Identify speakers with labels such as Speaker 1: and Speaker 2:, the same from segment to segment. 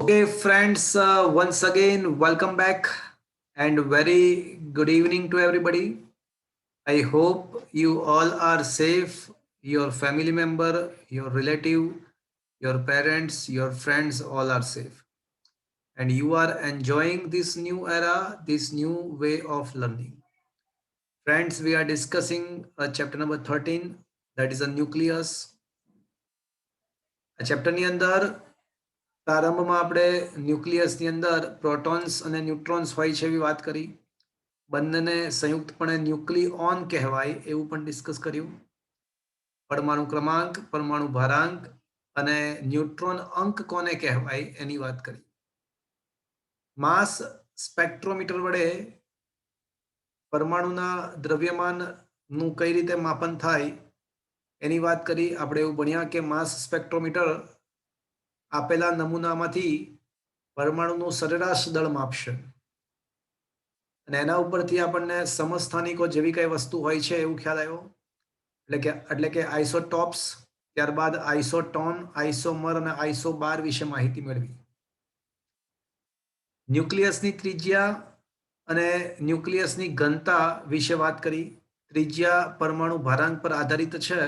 Speaker 1: Okay, friends, once again, welcome back and very good evening to everybody. I hope you all are safe, your family member, your relative, your parents, your friends, all are safe. And you are enjoying this new era, this new way of learning. Friends, we are discussing chapter number 13, that is a nucleus. આ ચેપ્ટરની અંદર પ્રારંભમાં આપણે ન્યુક્લિયસની અંદર protons અને ન્યુટ્રોન્સ હોય છે એવી વાત કરી. બંનેને સંયુક્તપણે ન્યુક્લિઓન કહેવાય એવું પણ ડિસ્કસ કર્યું. પરમાણુ ક્રમાંક, પરમાણુ ભારાંક અને ન્યુટ્રોન અંક કોને કહેવાય એની વાત કરી. માસ સ્પેક્ટ્રોમીટર વડે પરમાણુના દ્રવ્યમાનનું કઈ રીતે માપન થાય એની વાત કરી. આપણે એવું ભણ્યા કે માસ સ્પેક્ટ્રોમીટર આપેલા નમૂનામાંથી પરમાણુનું સરેરાશ દળ માપશે અને એના ઉપરથી આપણને સમસ્થાનિકો જેવી કઈ વસ્તુ હોય છે એવું ખ્યાલ આવ્યો. એટલે કે આઇસોટોપ્સ, ત્યારબાદ આઇસોટોન, આઇસોમર અને આઇસોબાર વિશે માહિતી મેળવી. ન્યુક્લિયસની ત્રિજ્યા અને ન્યુક્લિયસની ઘનતા વિશે વાત કરી. ત્રિજ્યા પરમાણુ ભારાંક પર આધારિત છે,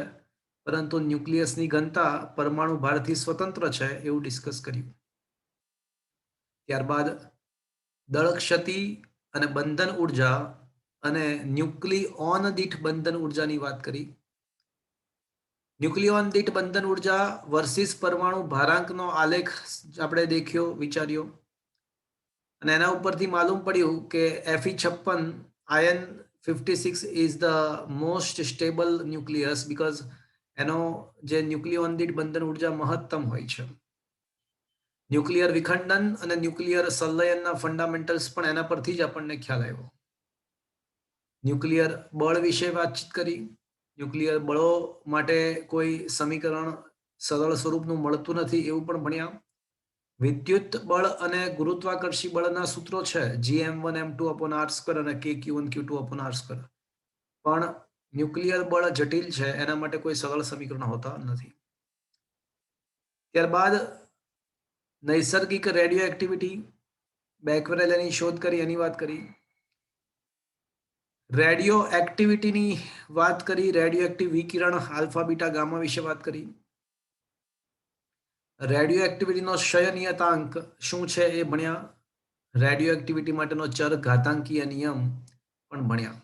Speaker 1: પરંતુ ન્યુક્લિયસની ઘનતા પરમાણુ ભારથી સ્વતંત્ર છે એવું ડિસ્કસ કર્યું. ત્યારબાદ દળ ક્ષતિ અને બંધન ઉર્જા અને ન્યુક્લિઓન દીઠ બંધન ઉર્જાની વાત કરી. ન્યુક્લિઓન દીઠ બંધન ઉર્જા વર્સિસ પરમાણુ ભારાંકનો આલેખ આપણે દેખ્યો, વિચાર્યો અને એના ઉપરથી માલુમ પડ્યું કે Fe56 iron 56 is the most stable nucleus because એનો જે ન્યુક્લિયોન દીઠ બંધન ઉર્જા મહત્તમ હોય છે. ન્યુક્લિયર વિખંડન અને ન્યુક્લિયર સંલયનના ફંડામેન્ટલ્સ પણ એના પરથી જ આપણને ખ્યાલ આવ્યો. ન્યુક્લિયર બળ વિશે વાતચીત કરી. ન્યુક્લિયર બળો માટે કોઈ સમીકરણ સરળ સ્વરૂપનું મળતું નથી એવું પણ ભણ્યા. વિદ્યુત બળ અને ગુરુત્વાકર્ષી બળના સૂત્રો છે Gm1m2/r² અને Kq1q2/r², પણ ન્યુક્લિયર બળ જટિલ છે, એના માટે કોઈ સરળ સમીકરણ હોતા નથી. ત્યારબાદ નૈસર્ગિક રેડિયો એક્ટિવિટી, બેકવેરેલ એની શોધ કરી એની વાત કરી. રેડિયો એક્ટિવિટીની વાત કરી. રેડિયો એક્ટિવ વિકિરણ આલ્ફા બીટા ગામા વિશે વાત કરી. રેડિયો એક્ટિવિટીનો ક્ષય નિયતાંક શું છે એ ભણ્યા. રેડિયો એક્ટિવિટી માટેનો ચર ઘાતાંકીય નિયમ પણ ભણ્યા.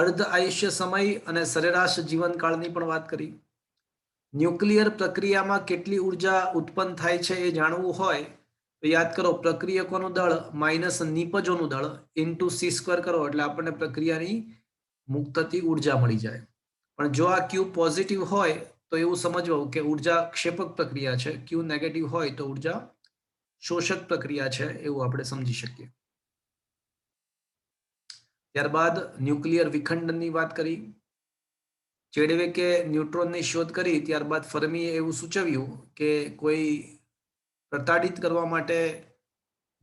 Speaker 1: અર્ધ આયુષ્ય સમય અને સરેરાશ જીવનકાળની પણ વાત કરી. ન્યુક્લિયર પ્રક્રિયામાં કેટલી ઉર્જા ઉત્પન્ન થાય છે એ જાણવું હોય તો યાદ કરો, પ્રક્રિયકોનું દળ માઇનસ નિપજોનું દળ ઇન્ટુ c² કરો એટલે આપણને પ્રક્રિયાની મુક્ત થતી ઉર્જા મળી જાય. પણ જો આ ક્યુ પોઝિટિવ હોય તો એવું સમજવું કે ઉર્જા ક્ષેપક પ્રક્રિયા છે, ક્યુ નેગેટિવ હોય તો ઉર્જા શોષક પ્રક્રિયા છે એવું આપણે સમજી શકીએ. ત્યારબાદ ન્યુક્લિયર વિખંડનની વાત કરી. ચેડવેકે ન્યુટ્રોનની શોધ કરી. ત્યારબાદ ફર્મીએ એવું સૂચવ્યું કે કોઈ પ્રતાડિત કરવા માટે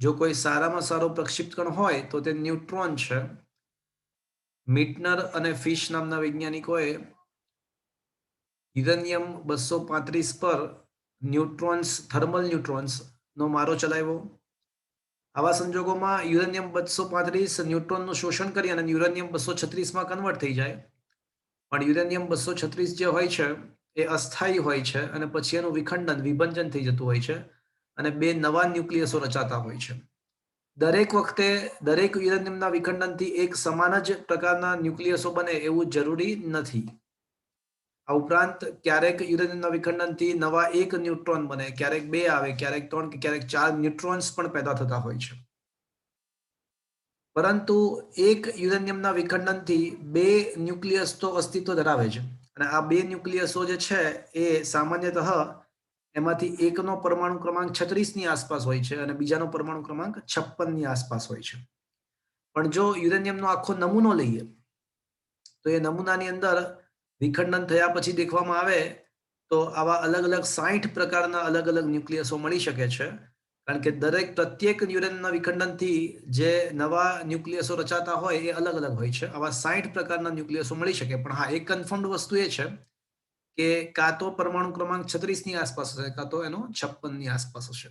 Speaker 1: જો કોઈ સારામાં સારો પ્રક્ષિપ્ત કણ હોય તો તે ન્યુટ્રોન છે. મિટનર અને ફિશ નામના વૈજ્ઞાનિકોએ યુરેનિયમ 235 પર ન્યુટ્રોન્સ, થર્મલ ન્યુટ્રોન્સનો મારો ચલાવ્યો. આવા સંજોગોમાં યુરેનિયમ 235 ન્યુટ્રોનનું શોષણ કરી અને યુરેનિયમ 236માં કન્વર્ટ થઈ જાય. પણ યુરેનિયમ 236 જે હોય છે એ અસ્થાયી હોય છે અને પછી એનું વિખંડન, વિભંજન થઈ જતું હોય છે અને બે નવા ન્યુક્લિયસો રચાતા હોય છે. દરેક વખતે દરેક યુરેનિયમના વિખંડનથી એક સમાન જ પ્રકારના ન્યુક્લિયસો બને એવું જરૂરી નથી. આ ઉપરાંત ક્યારેક યુરેનિયમના વિખંડનથી નવા એક ન્યુટ્રોન બને, ક્યારેક બે આવે, ક્યારેક 3 કે ક્યારેક 4 ન્યુટ્રોન્સ પણ પેદા થતા હોય છે. પરંતુ એક યુરેનિયમના વિખંડનથી બે ન્યુક્લિયસ તો અસ્તિત્વ ધરાવે છે અને આ બે ન્યુક્લિયસો જે છે એ સામાન્યતઃ એમાંથી એકનો પરમાણુ ક્રમાંક 36ની આસપાસ હોય છે અને બીજાનો પરમાણુ ક્રમાંક 56ની આસપાસ હોય છે. પણ જો યુરેનિયમનો આખો નમૂનો લઈએ તો એ નમૂનાની અંદર વિખંડન થયા પછી દેખવામાં આવે તો આવા અલગ અલગ 60 પ્રકારના અલગ અલગ ન્યુક્લિયસો મળી શકે છે. કારણ કે પ્રત્યેક યુરેનિયમના વિખંડનથી જે નવા ન્યુક્લિયસો રચાતા હોય એ અલગ અલગ હોય છે. આવા 60 પ્રકારના ન્યુક્લિયસો મળી શકે. પણ હા, એક કન્ફર્મ્ડ વસ્તુ એ છે કે કાં તો પરમાણુ ક્રમાંક 36 ની આસપાસ હશે, કાં તો એનો 56 ની આસપાસ હશે.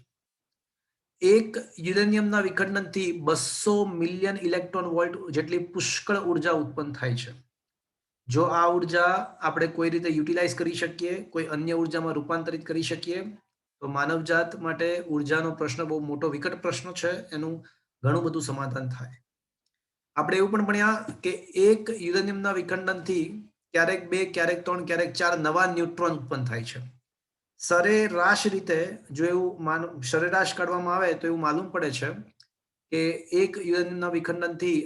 Speaker 1: એક યુરેનિયમના વિખંડનથી 200 મિલિયન ઇલેક્ટ્રોન વોલ્ટ જેટલી પુષ્કળ ઉર્જા ઉત્પન્ન થાય છે. જો આ ઉર્જા આપણે કોઈ રીતે યુટિલાઇઝ કરી શકીએ, કોઈ અન્ય ઉર્જામાં રૂપાંતરિત કરી શકીએ, તો માનવજાત માટે ઉર્જાનો પ્રશ્ન બહુ મોટો વિકટ પ્રશ્ન છે. એનું ઘણું બધું સમાધાન થાય. આપણે એવું પણ ભણ્યા કે એક યુરેનિયમના વિખંડનથી ક્યારેક 2, ક્યારેક 3, ક્યારેક 4 નવા ન્યુટ્રોન ઉત્પન્ન થાય છે. સરેરાશ રીતે જો એવું સરેરાશ કાઢવામાં આવે તો એવું માલુમ પડે છે કે એક યુરેનિયમના વિખંડનથી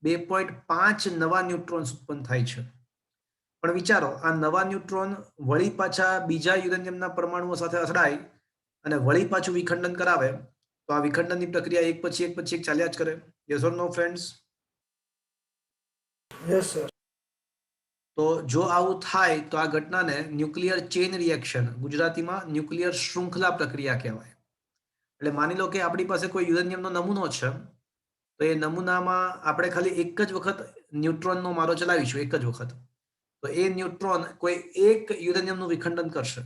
Speaker 1: 2.5 નવા ન્યુટ્રોન્સ ઉત્પન્ન થાય છે. પણ વિચારો, આ નવા ન્યુટ્રોન વળી પાછા બીજા યુરેનિયમના પરમાણુઓ સાથે અથડાય અને વળી પાછું વિખંડન કરાવે, તો આ વિખંડનની પ્રક્રિયા એક પછી એક ચાલ્યા જ કરે. Yes or no friends?
Speaker 2: Yes sir.
Speaker 1: તો જો આવું થાય તો આ ઘટનાને ન્યુક્લિયર ચેઇન રિએક્શન, ગુજરાતીમાં ન્યુક્લિયર શૃંખલા પ્રક્રિયા કહેવાય. એટલે માની લો કે આપણી પાસે કોઈ યુરેનિયમનો નમૂનો છે, તો એ નમૂનામાં આપણે ખાલી એક જ વખત ન્યુટ્રોનનો મારો ચલાવીશું, એક જ વખત. તો એ ન્યુટ્રોન કોઈ એક યુરેનિયમનું વિખંડન કરશે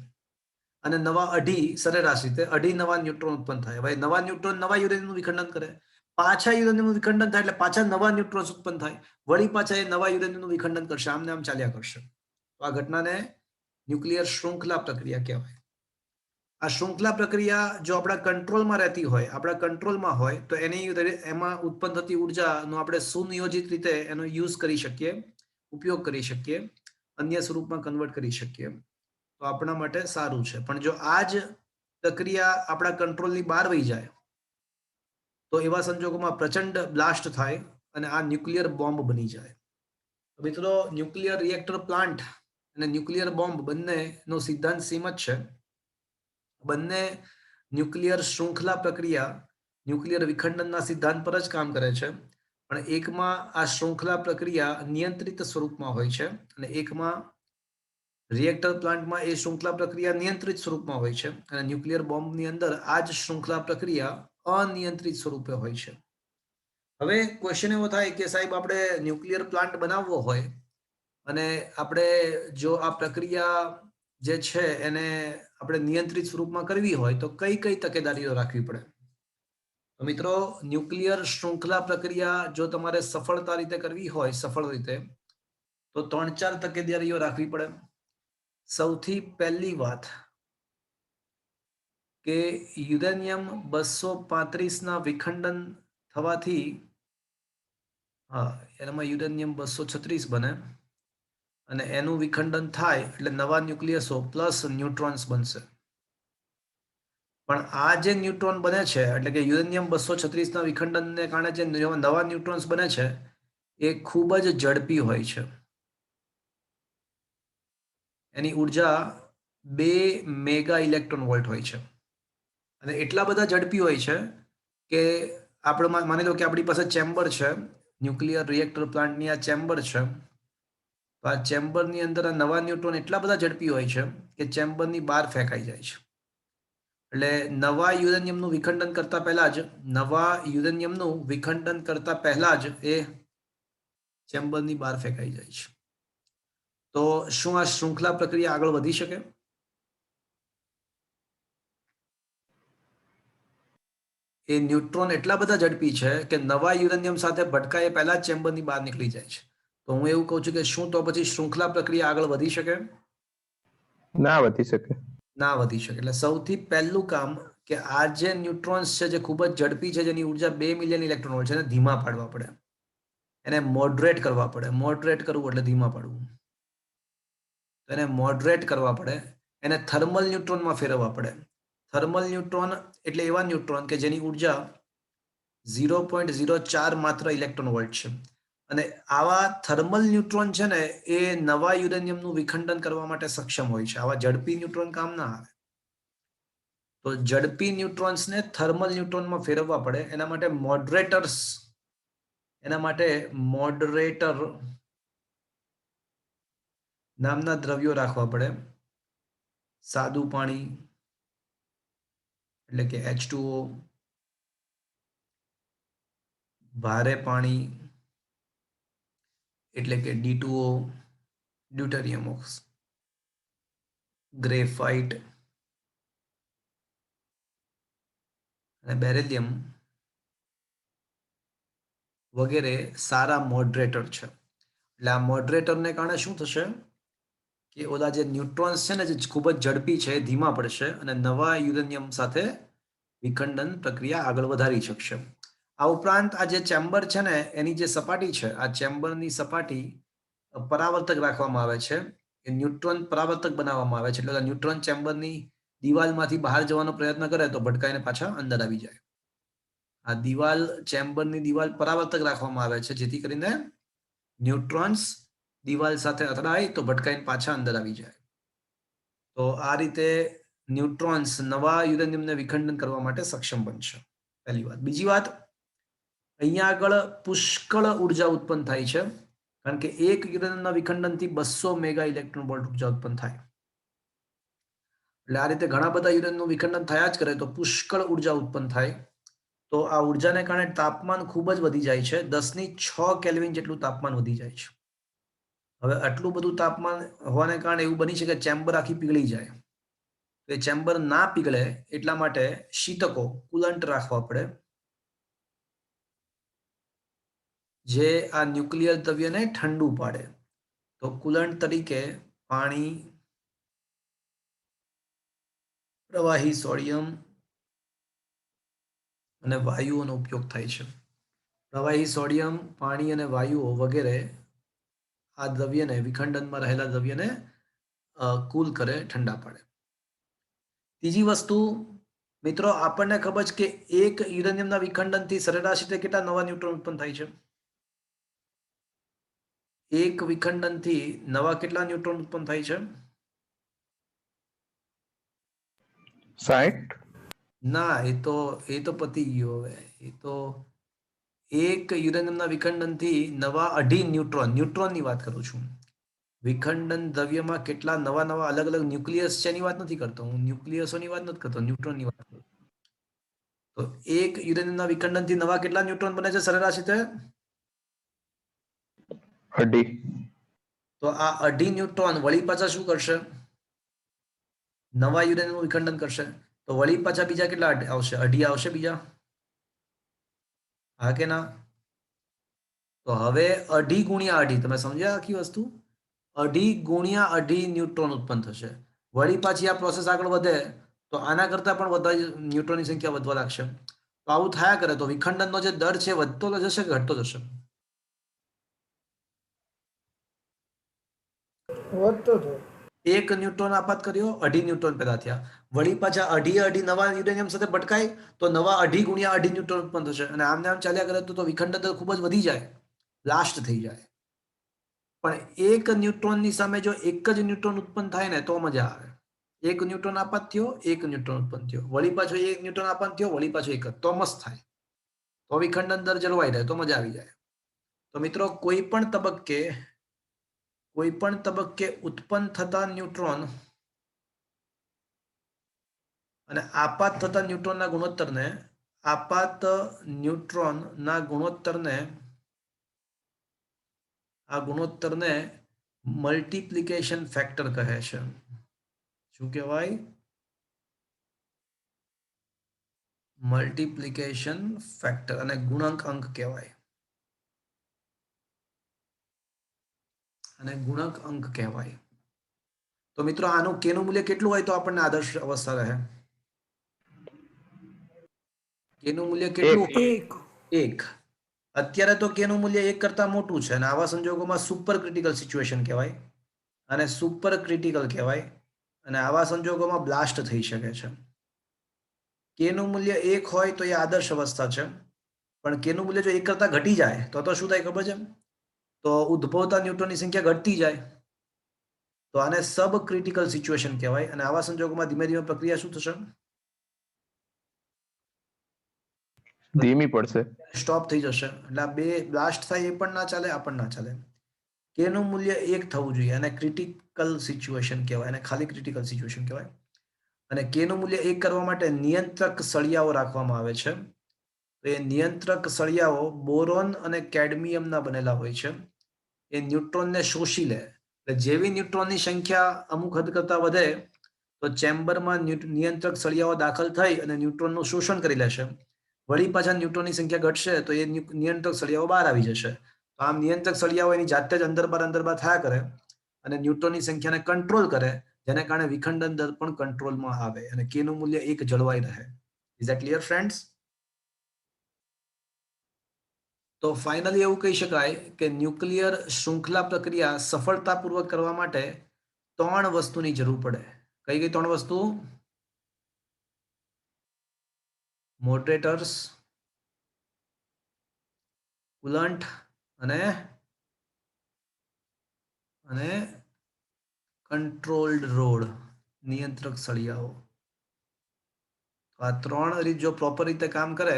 Speaker 1: અને નવા 2.5 સરેરાશ રીતે 2.5 નવા ન્યુટ્રોન ઉત્પન્ન થાય. હવે નવા ન્યુટ્રોન નવા યુરેનિયમનું વિખંડન કરે, પાછા યુરેનિયમનું વિખંડન થાય એટલે પાછા નવા ન્યુટ્રોન્સ ઉત્પન્ન થાય, વળી પાછા એ નવા યુરેનિયમનું વિખંડન કરશે, આમને આમ ચાલ્યા કરશે. તો આ ઘટનાને ન્યુક્લિયર શૃંખલા પ્રક્રિયા કહેવાય. આ શૃંખલા પ્રક્રિયા જો આપણા કંટ્રોલમાં રહેતી હોય, આપણા કંટ્રોલમાં હોય, તો એમાં ઉત્પન્ન થતી ઉર્જાનો આપણે સુનિયોજિત રીતે એનો યુઝ કરી શકીએ, ઉપયોગ કરી શકીએ, અન્ય સ્વરૂપમાં કન્વર્ટ કરી શકીએ, તો આપણા માટે સારું છે. પણ જો આ જ પ્રક્રિયા આપણા કંટ્રોલની બહાર વહી જાય, તો એવા સંજોગોમાં પ્રચંડ બ્લાસ્ટ થાય અને આ ન્યુક્લિયર બોમ્બ બની જાય. મિત્રો, ન્યુક્લિયર રિએક્ટર પ્લાન્ટ અને ન્યુક્લિયર બોમ્બ બંનેનો સિદ્ધાંત સેમ જ છે. બંને ન્યુક્લિયર શૃંખલા પ્રક્રિયા, ન્યુક્લિયર વિખંડનના સિદ્ધાંત પર જ કામ કરે છે. પણ એકમાં આ શૃંખલા પ્રક્રિયા નિયંત્રિત સ્વરૂપમાં હોય છે અને એકમાં રિએક્ટર પ્લાન્ટમાં એ શૃંખલા પ્રક્રિયા નિયંત્રિત સ્વરૂપમાં હોય છે અને ન્યુક્લિયર બોમ્બની અંદર આ જ શૃંખલા પ્રક્રિયા અનિયંત્રિત સ્વરૂપે હોય છે. હવે ક્વેશ્ચન એવો થાય કે સાહેબ, આપણે ન્યુક્લિયર પ્લાન્ટ બનાવવો હોય અને આપણે જો આ પ્રક્રિયા જે છે એને આપણે નિયંત્રિત સ્વરૂપમાં કરવી હોય તો કઈ કઈ તકેદારીઓ રાખવી પડે? તો મિત્રો, ન્યુક્લિયર શૃંખલા પ્રક્રિયા જો તમારે સફળતા રીતે કરવી હોય, સફળ રીતે, તો 3-4 તકેદારીઓ રાખવી પડે. સૌથી પહેલી વાત કે યુરેનિયમ 235 વિખંડન થવાથી, એનામાં યુરેનિયમ 236 બને અને એનું વિખંડન થાય એટલે નવા ન્યુક્લિયસો પ્લસ ન્યુટ્રોન્સ બનશે. પણ આ જે ન્યુટ્રોન બને છે, એટલે કે યુરેનિયમ 236ના વિખંડનને કારણે જે નવા ન્યુટ્રોન્સ બને છે, એ ખૂબ જ ઝડપી હોય છે. એની ઉર્જા 2 મેગા ઇલેક્ટ્રોન વોલ્ટ હોય છે અને એટલા બધા ઝડપી હોય છે કે આપણે માની લો કે આપણી પાસે ચેમ્બર છે, ન્યુક્લિયર રિએક્ટર પ્લાન્ટની આ ચેમ્બર છે. તો આ ચેમ્બરની અંદર આ નવા ન્યુટ્રોન એટલા બધા ઝડપી હોય છે કે ચેમ્બરની બહાર ફેંકાઈ જાય છે. એટલે નવા યુરેનિયમનું વિખંડન કરતા પહેલા જ એ ચેમ્બરની બહાર ફેંકાઈ જાય છે. તો શું આ શૃંખલા પ્રક્રિયા આગળ વધી શકે? એ ન્યુટ્રોન એટલા બધા ઝડપી છે કે નવા યુરેનિયમ સાથે ભટકાય પહેલા જ ચેમ્બરની બહાર નીકળી જાય છે. તો હું એવું કહું છું કે શું તો પછી શૃંખલા પ્રક્રિયા આગળ વધી શકે?
Speaker 3: ના વધી શકે.
Speaker 1: ના વધી શકે. એટલે સૌથી પહેલું કામ કે આ જે ન્યુટ્રોન્સ છે, જે ખૂબ જ ઝડપી છે, જેની ઉર્જા 2 મિલિયન ઇલેક્ટ્રોન વોલ્ટ છે, એને ધીમા પાડવા પડે, એને મોડરેટ કરવા પડે. મોડરેટ કરવું એટલે ધીમા પાડવું. એને મોડરેટ કરવા પડે, એને થર્મલ ન્યુટ્રોનમાં ફેરવવા પડે. થર્મલ ન્યુટ્રોન એટલે એવા ન્યુટ્રોન કે જેની ઉર્જા 0.04 માત્ર ઇલેક્ટ્રોન વોલ્ટ છે. અને આવા થર્મલ ન્યુટ્રોન છે ને, એ નવા યુરેનિયમનું વિખંડન કરવા માટે સક્ષમ હોય છે. આવા ઝડપી ન્યુટ્રોન કામ ના આવે. તો ઝડપી ન્યુટ્રોન્સને થર્મલ ન્યુટ્રોનમાં ફેરવવા પડે. એના માટે મોડરેટર નામના દ્રવ્યો રાખવા પડે. સાદું પાણી એટલે કે H2O, ભારે પાણી એટલે કે D2O, ડ્યુટેરિયમ ઓક્સ. ગ્રેફાઇટ અને બેરેલિયમ વગેરે સારા મોડરેટર છે. એટલે આ મોડરેટરને કારણે શું થશે કે ઓલા જે ન્યુટ્રોન્સ છે ને જે ખૂબ જ ઝડપી છે એ ધીમા પડશે અને નવા યુરેનિયમ સાથે વિખંડન પ્રક્રિયા આગળ વધારી શકશે. આ ઉપરાંત આ જે ચેમ્બર છે ને એની જે સપાટી છે, આ ચેમ્બરની સપાટી પરાવર્તક રાખવામાં આવે છે. એ ન્યુટ્રોન પરાવર્તક બનાવવામાં આવે છે. એટલે ન્યુટ્રોન ચેમ્બરની દિવાલમાંથી બહાર જવાનો પ્રયત્ન કરે તો ભટકાઈને પાછા અંદર આવી જાય. આ દિવાલ ચેમ્બરની દિવાલ પરાવર્તક રાખવામાં આવે છે જેથી કરીને ન્યુટ્રોન્સ દિવાલ સાથે અથડાય તો ભટકાઈને પાછા અંદર આવી જાય. તો આ રીતે ન્યુટ્રોન્સ નવા યુરેનિયમને વિખંડન કરવા માટે સક્ષમ બનશે. પહેલી વાત. બીજી વાત, અહીંયા આગળ પુષ્કળ ઉર્જા ઉત્પન્ન થાય છે કારણ કે એક યુરેનિયમના વિખંડનથી 200 મેગા ઇલેક્ટ્રોન વોલ્ટ ઉર્જા ઉત્પન્ન થાય. એટલે આ રીતે ઘણા બધા યુરેનિયમનું વિખંડન થયા જ કરે તો પુષ્કળ ઉર્જા ઉત્પન્ન થાય. તો આ ઉર્જાને કારણે તાપમાન ખૂબ જ વધી જાય છે. 10⁶ કેલ્વિન જેટલું તાપમાન વધી જાય છે. હવે આટલું બધું તાપમાન હોવાને કારણે એવું બની શકે ચેમ્બર આખી પીગળી જાય. તો એ ચેમ્બર ના પીગળે એટલા માટે શીતકો કુલન્ટ રાખવા પડે, જે આ ન્યુક્લિયર દ્રવ્યને ઠંડુ પાડે. તો કુલન્ટ તરીકે પાણી, પ્રવાહી સોડિયમ અને વાયુઓનો ઉપયોગ થાય છે. પ્રવાહી સોડિયમ, પાણી અને વાયુઓ વગેરે આ દ્રવ્યને, વિખંડનમાં રહેલા દ્રવ્યને કૂલ કરે, ઠંડા પાડે. ત્રીજી વસ્તુ મિત્રો, આપણને ખબર છે કે એક યુરેનિયમના વિખંડનથી સરેરાશ રીતે કેટલા નવા ન્યુટ્રોન ઉત્પન્ન થાય છે? એક વિખંડનથી નવા કેટલા ન્યુટ્રોન ઉત્પન્ન થાય છે?
Speaker 3: 60.
Speaker 1: ના, એ તો પતી ગયો. હવે એ તો એક યુરેનિયમના વિખંડનથી નવા 2.5 ન્યુટ્રોનની વાત કરું છું. વિખંડન દ્રવ્યમાં કેટલા નવા નવા અલગ અલગ ન્યુક્લિયસ છે એની વાત નથી કરતો હું. ન્યુક્લિયસોની વાત નથી કરતો, ન્યુટ્રોનની વાત કરું. તો એક યુરેનિયમના વિખંડનથી નવા કેટલા ન્યુટ્રોન બને છે સરેરાશ રીતે?
Speaker 3: 2.5.
Speaker 1: તો આ 2.5 ન્યુટ્રોન વળી પાછા શું કરશે? નવા યુરેનિયમનું વિખંડન કરશે. તો વળી પાછા બીજા કેટલા આવશે? 2.5 આવશે બીજા? હા કે ના? તો હવે 2.5 ગુણ્યા 2.5, તમે સમજ્યા આખી વસ્તુ? 2.5 ગુણ્યા 2.5 ન્યુટ્રોન ઉત્પન્ન થશે. વળી પાછી આ પ્રોસેસ આગળ વધે તો આના કરતાં પણ વધારે ન્યુટ્રોનની સંખ્યા વધવા લાગશે. તો આવું થયા કરે તો વિખંડનનો જે દર છે વધતો તો જશે કે ઘટતો જશે?
Speaker 2: વધતો હતો.
Speaker 1: 1 ન્યુટ્રોન આપાત કર્યો, 2.5 ન્યુટ્રોન પેદા થયા. વળી પાછા 2.5 નવા યુરેનિયમ સાથે ભટકાય તો નવા 2.5 ગુણ્યા 2.5 ન્યુટ્રોન ઉત્પન્ન થશે. અને આમને આમ ચાલ્યા કરે તો વિખંડન દર ખૂબ જ વધી જાય, બ્લાસ્ટ થઈ જાય. પણ એક ન્યુટ્રોનની સામે જો એક જ ન્યુટ્રોન ઉત્પન્ન થાય ને તો મજા આવે. 1 ન્યુટ્રોન આપાત થયો, 1 ન્યુટ્રોન ઉત્પન્ન થયો, વળી પાછો 1 ન્યુટ્રોન આપાત થયો, વળી પાછો 1 તો મસ્ત થાય. તો વિખંડન દર જળવાઈ રહે તો મજા આવી જાય. તો મિત્રો, કોઈ પણ તબક્કે ઉત્પન્ન થતા ન્યુટ્રોન અને આપાત થતા ગુણોત્તરને મલ્ટીપ્લિકેશન ફેક્ટર કહે છે. શું કહેવાય? મલ્ટીપ્લિકેશન ફેક્ટર, અને ગુણાંક અંક કહેવાય. તો મિત્રો, આનું કેનું મૂલ્ય કેટલું હોય તો આપણને આદર્શ અવસ્થા રહે? કેનું મૂલ્ય કેટલું?
Speaker 2: 1.
Speaker 1: 1. અત્યારે તો કેનું મૂલ્ય 1 કરતા મોટું છે અને આવા સંજોગોમાં સુપર ક્રિટિકલ સિચ્યુએશન કહેવાય અને સુપર ક્રિટિકલ કહેવાય અને આવા સંજોગોમાં બ્લાસ્ટ થઈ શકે છે. કેનું મૂલ્ય 1 હોય તો એ આદર્શ અવસ્થા છે, પણ કેનું મૂલ્ય જો 1 કરતા ઘટી જાય તો શું થાય ખબર છે? તો ઉદ્ભવતા ન્યુટ્રોનની સંખ્યા ઘટતી જાય. તો આને સબ ક્રિટિકલ સિચ્યુએશન કહેવાય અને આવા સંજોગોમાં ધીમે ધીમે પ્રક્રિયા શું થશે?
Speaker 3: ધીમી પડશે.
Speaker 1: સ્ટોપ થઈ જશે. એટલે આ બે બ્લાસ્ટ થાય એ પણ ના ચાલે, આ પણ ના ચાલે. કેનું મૂલ્ય 1 થવું જોઈએ અને ક્રિટિકલ સિચ્યુએશન કહેવાય, અને ખાલી ક્રિટિકલ સિચ્યુએશન કહેવાય. અને કેનું મૂલ્ય 1 કરવા માટે નિયંત્રક સળિયાઓ રાખવામાં આવે છે. તો એ નિયંત્રક સળિયાઓ બોરોન અને કેડમિયમના બનેલા હોય છે. એ ન્યુટ્રોનને શોષી લે. એટલે જેવી ન્યુટ્રોનની સંખ્યા અમુક હદ કરતા વધે તો ચેમ્બરમાં નિયંત્રક સળિયાઓ દાખલ થઈ અને ન્યુટ્રોનનું શોષણ કરી લેશે. વળી પાછા ન્યુટ્રોનની સંખ્યા ઘટશે તો એ નિયંત્રક સળિયાઓ બહાર આવી જશે. તો આમ નિયંત્રક સળિયાઓ એની જાતે જ અંદર બાર થયા કરે અને ન્યુટ્રોનની સંખ્યાને કંટ્રોલ કરે, જેને કારણે વિખંડન દર પણ કંટ્રોલમાં આવે અને k નું મૂલ્ય 1 જળવાઈ રહે. Is that clear friends? તો ફાઇનલી એવું કહી શકાય કે ન્યુક્લિયર શૃંખલા પ્રક્રિયા સફળતાપૂર્વક કરવા માટે 3 વસ્તુની જરૂર પડે. કઈ કઈ 3 વસ્તુ? મોડરેટર્સ, કુલન્ટ અને કંટ્રોલ્ડ રોડ, નિયંત્રક સળિયાઓ. આ 3 રીત જો પ્રોપર રીતે કામ કરે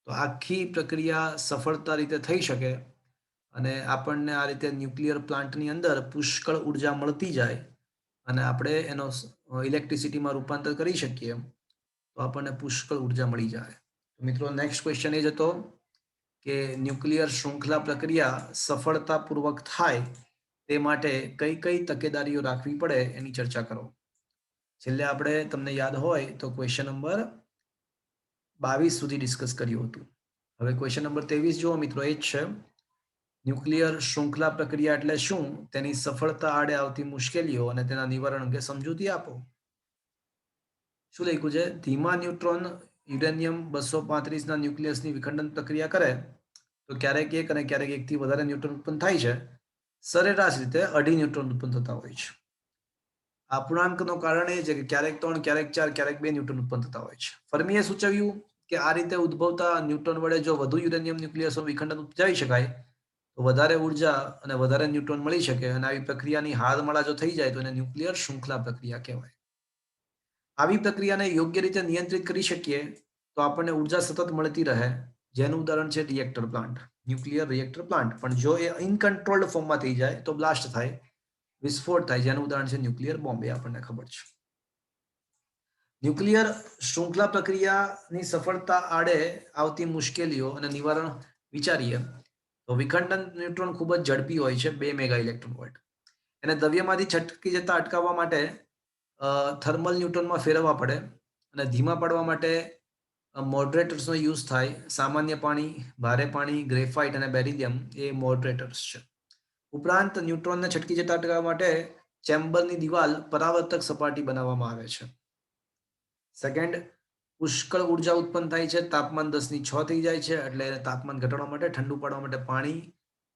Speaker 1: તો આખી પ્રક્રિયા સફળતા રીતે થઈ શકે અને આપણને આ રીતે ન્યુક્લિયર પ્લાન્ટની અંદર પુષ્કળ ઉર્જા મળતી જાય અને આપણે એનો ઇલેક્ટ્રિસિટીમાં રૂપાંતર કરી શકીએ તો આપણને પુષ્કળ ઉર્જા મળી જાય. મિત્રો, નેક્સ્ટ ક્વેશ્ચન એ જ હતો કે ન્યુક્લિયર શૃંખલા પ્રક્રિયા સફળતાપૂર્વક થાય તે માટે કઈ કઈ તકેદારીઓ રાખવી પડે એની ચર્ચા કરો. છેલ્લે આપણે તમને યાદ હોય તો ક્વેશ્ચન નંબર 22 સુધી ડિસ્કસ કર્યું હતું. હવે ક્વેશ્ચન નંબર 23 જુઓ મિત્રો, એ જ છે ન્યુક્લિયર શૃંખલા પ્રક્રિયા એટલે શું, તેની સફળતા આડે આવતી મુશ્કેલીઓ અને તેના નિવારણ અંગે સમજૂતી આપો. શું લખ્યું છે? ધીમા ન્યુટ્રોન યુરેનિયમ 235 ના ન્યુક્લિયસની વિખંડન પ્રક્રિયા કરે તો ક્યારેક 1 અને ક્યારેક 1 થી વધારે ન્યુટ્રોન ઉત્પન્ન થાય છે. સરેરાશ રીતે 2.5 ન્યુટ્રોન ઉત્પન્ન થતા હોય છે. અપૂર્ણાંકનું કારણ એ છે કે ક્યારેક 3, ક્યારેક 4, ક્યારેક 2 ન્યુટ્રોન ઉત્પન્ન થતા હોય છે. ફર્મીએ સૂચવ્યું કે આ રીતે ઉદ્ભવતા ન્યુટ્રોન વડે જો વધુ યુરેનિયમ ન્યુક્લિયસનું વિખંડન ઉપજાવી શકાય તો વધારે ઉર્જા અને વધારે ન્યુટ્રોન મળી શકે અને આવી પ્રક્રિયાની હારમાળા જો થઈ જાય તો એને ન્યુક્લિયર શૃંખલા પ્રક્રિયા કહેવાય. આવી પ્રક્રિયાને યોગ્ય રીતે નિયંત્રિત કરી શકીએ તો આપણને ઉર્જા સતત મળતી રહે, જેનું ઉદાહરણ છે reactor plant, nuclear reactor plant. પણ જો એ ઇનકન્ટ્રોલ્ડ ફોર્મમાં થઈ જાય તો બ્લાસ્ટ થાય, વિસ્ફોટ થાય, જેનું ઉદાહરણ છે ન્યુક્લિયર બોમ્બ. એ આપણને ખબર છે. ન્યુક્લિયર શૃંખલા પ્રક્રિયાની સફળતા આડે આવતી મુશ્કેલીઓ અને નિવારણ વિચારીએ તો વિખંડન ન્યુટ્રોન ખૂબ જ ઝડપી હોય છે, 2 મેગા ઇલેક્ટ્રોન વોલ્ટ. એને દ્રવ્યમાંથી છટકી જતા અટકાવવા માટે થર્મલ ન્યુટ્રોનમાં ફેરવવા પડે અને ધીમા પાડવા માટે મોડરેટર્સનો યુઝ થાય. સામાન્ય પાણી, ભારે પાણી, ગ્રેફાઇટ અને બેરિલિયમ એ મોડરેટર્સ છે. ઉપરાંત ન્યુટ્રોનને છટકી જતા અટકાવવા માટે ચેમ્બરની દિવાલ પરાવર્તક સપાટી બનાવવામાં આવે છે. સેકન્ડ, પુષ્કળ ઉર્જા ઉત્પન્ન થાય છે. તાપમાન 10⁶ થઈ જાય છે, એટલે તાપમાન ઘટાડવા માટે, ઠંડુ પાડવા માટે પાણી,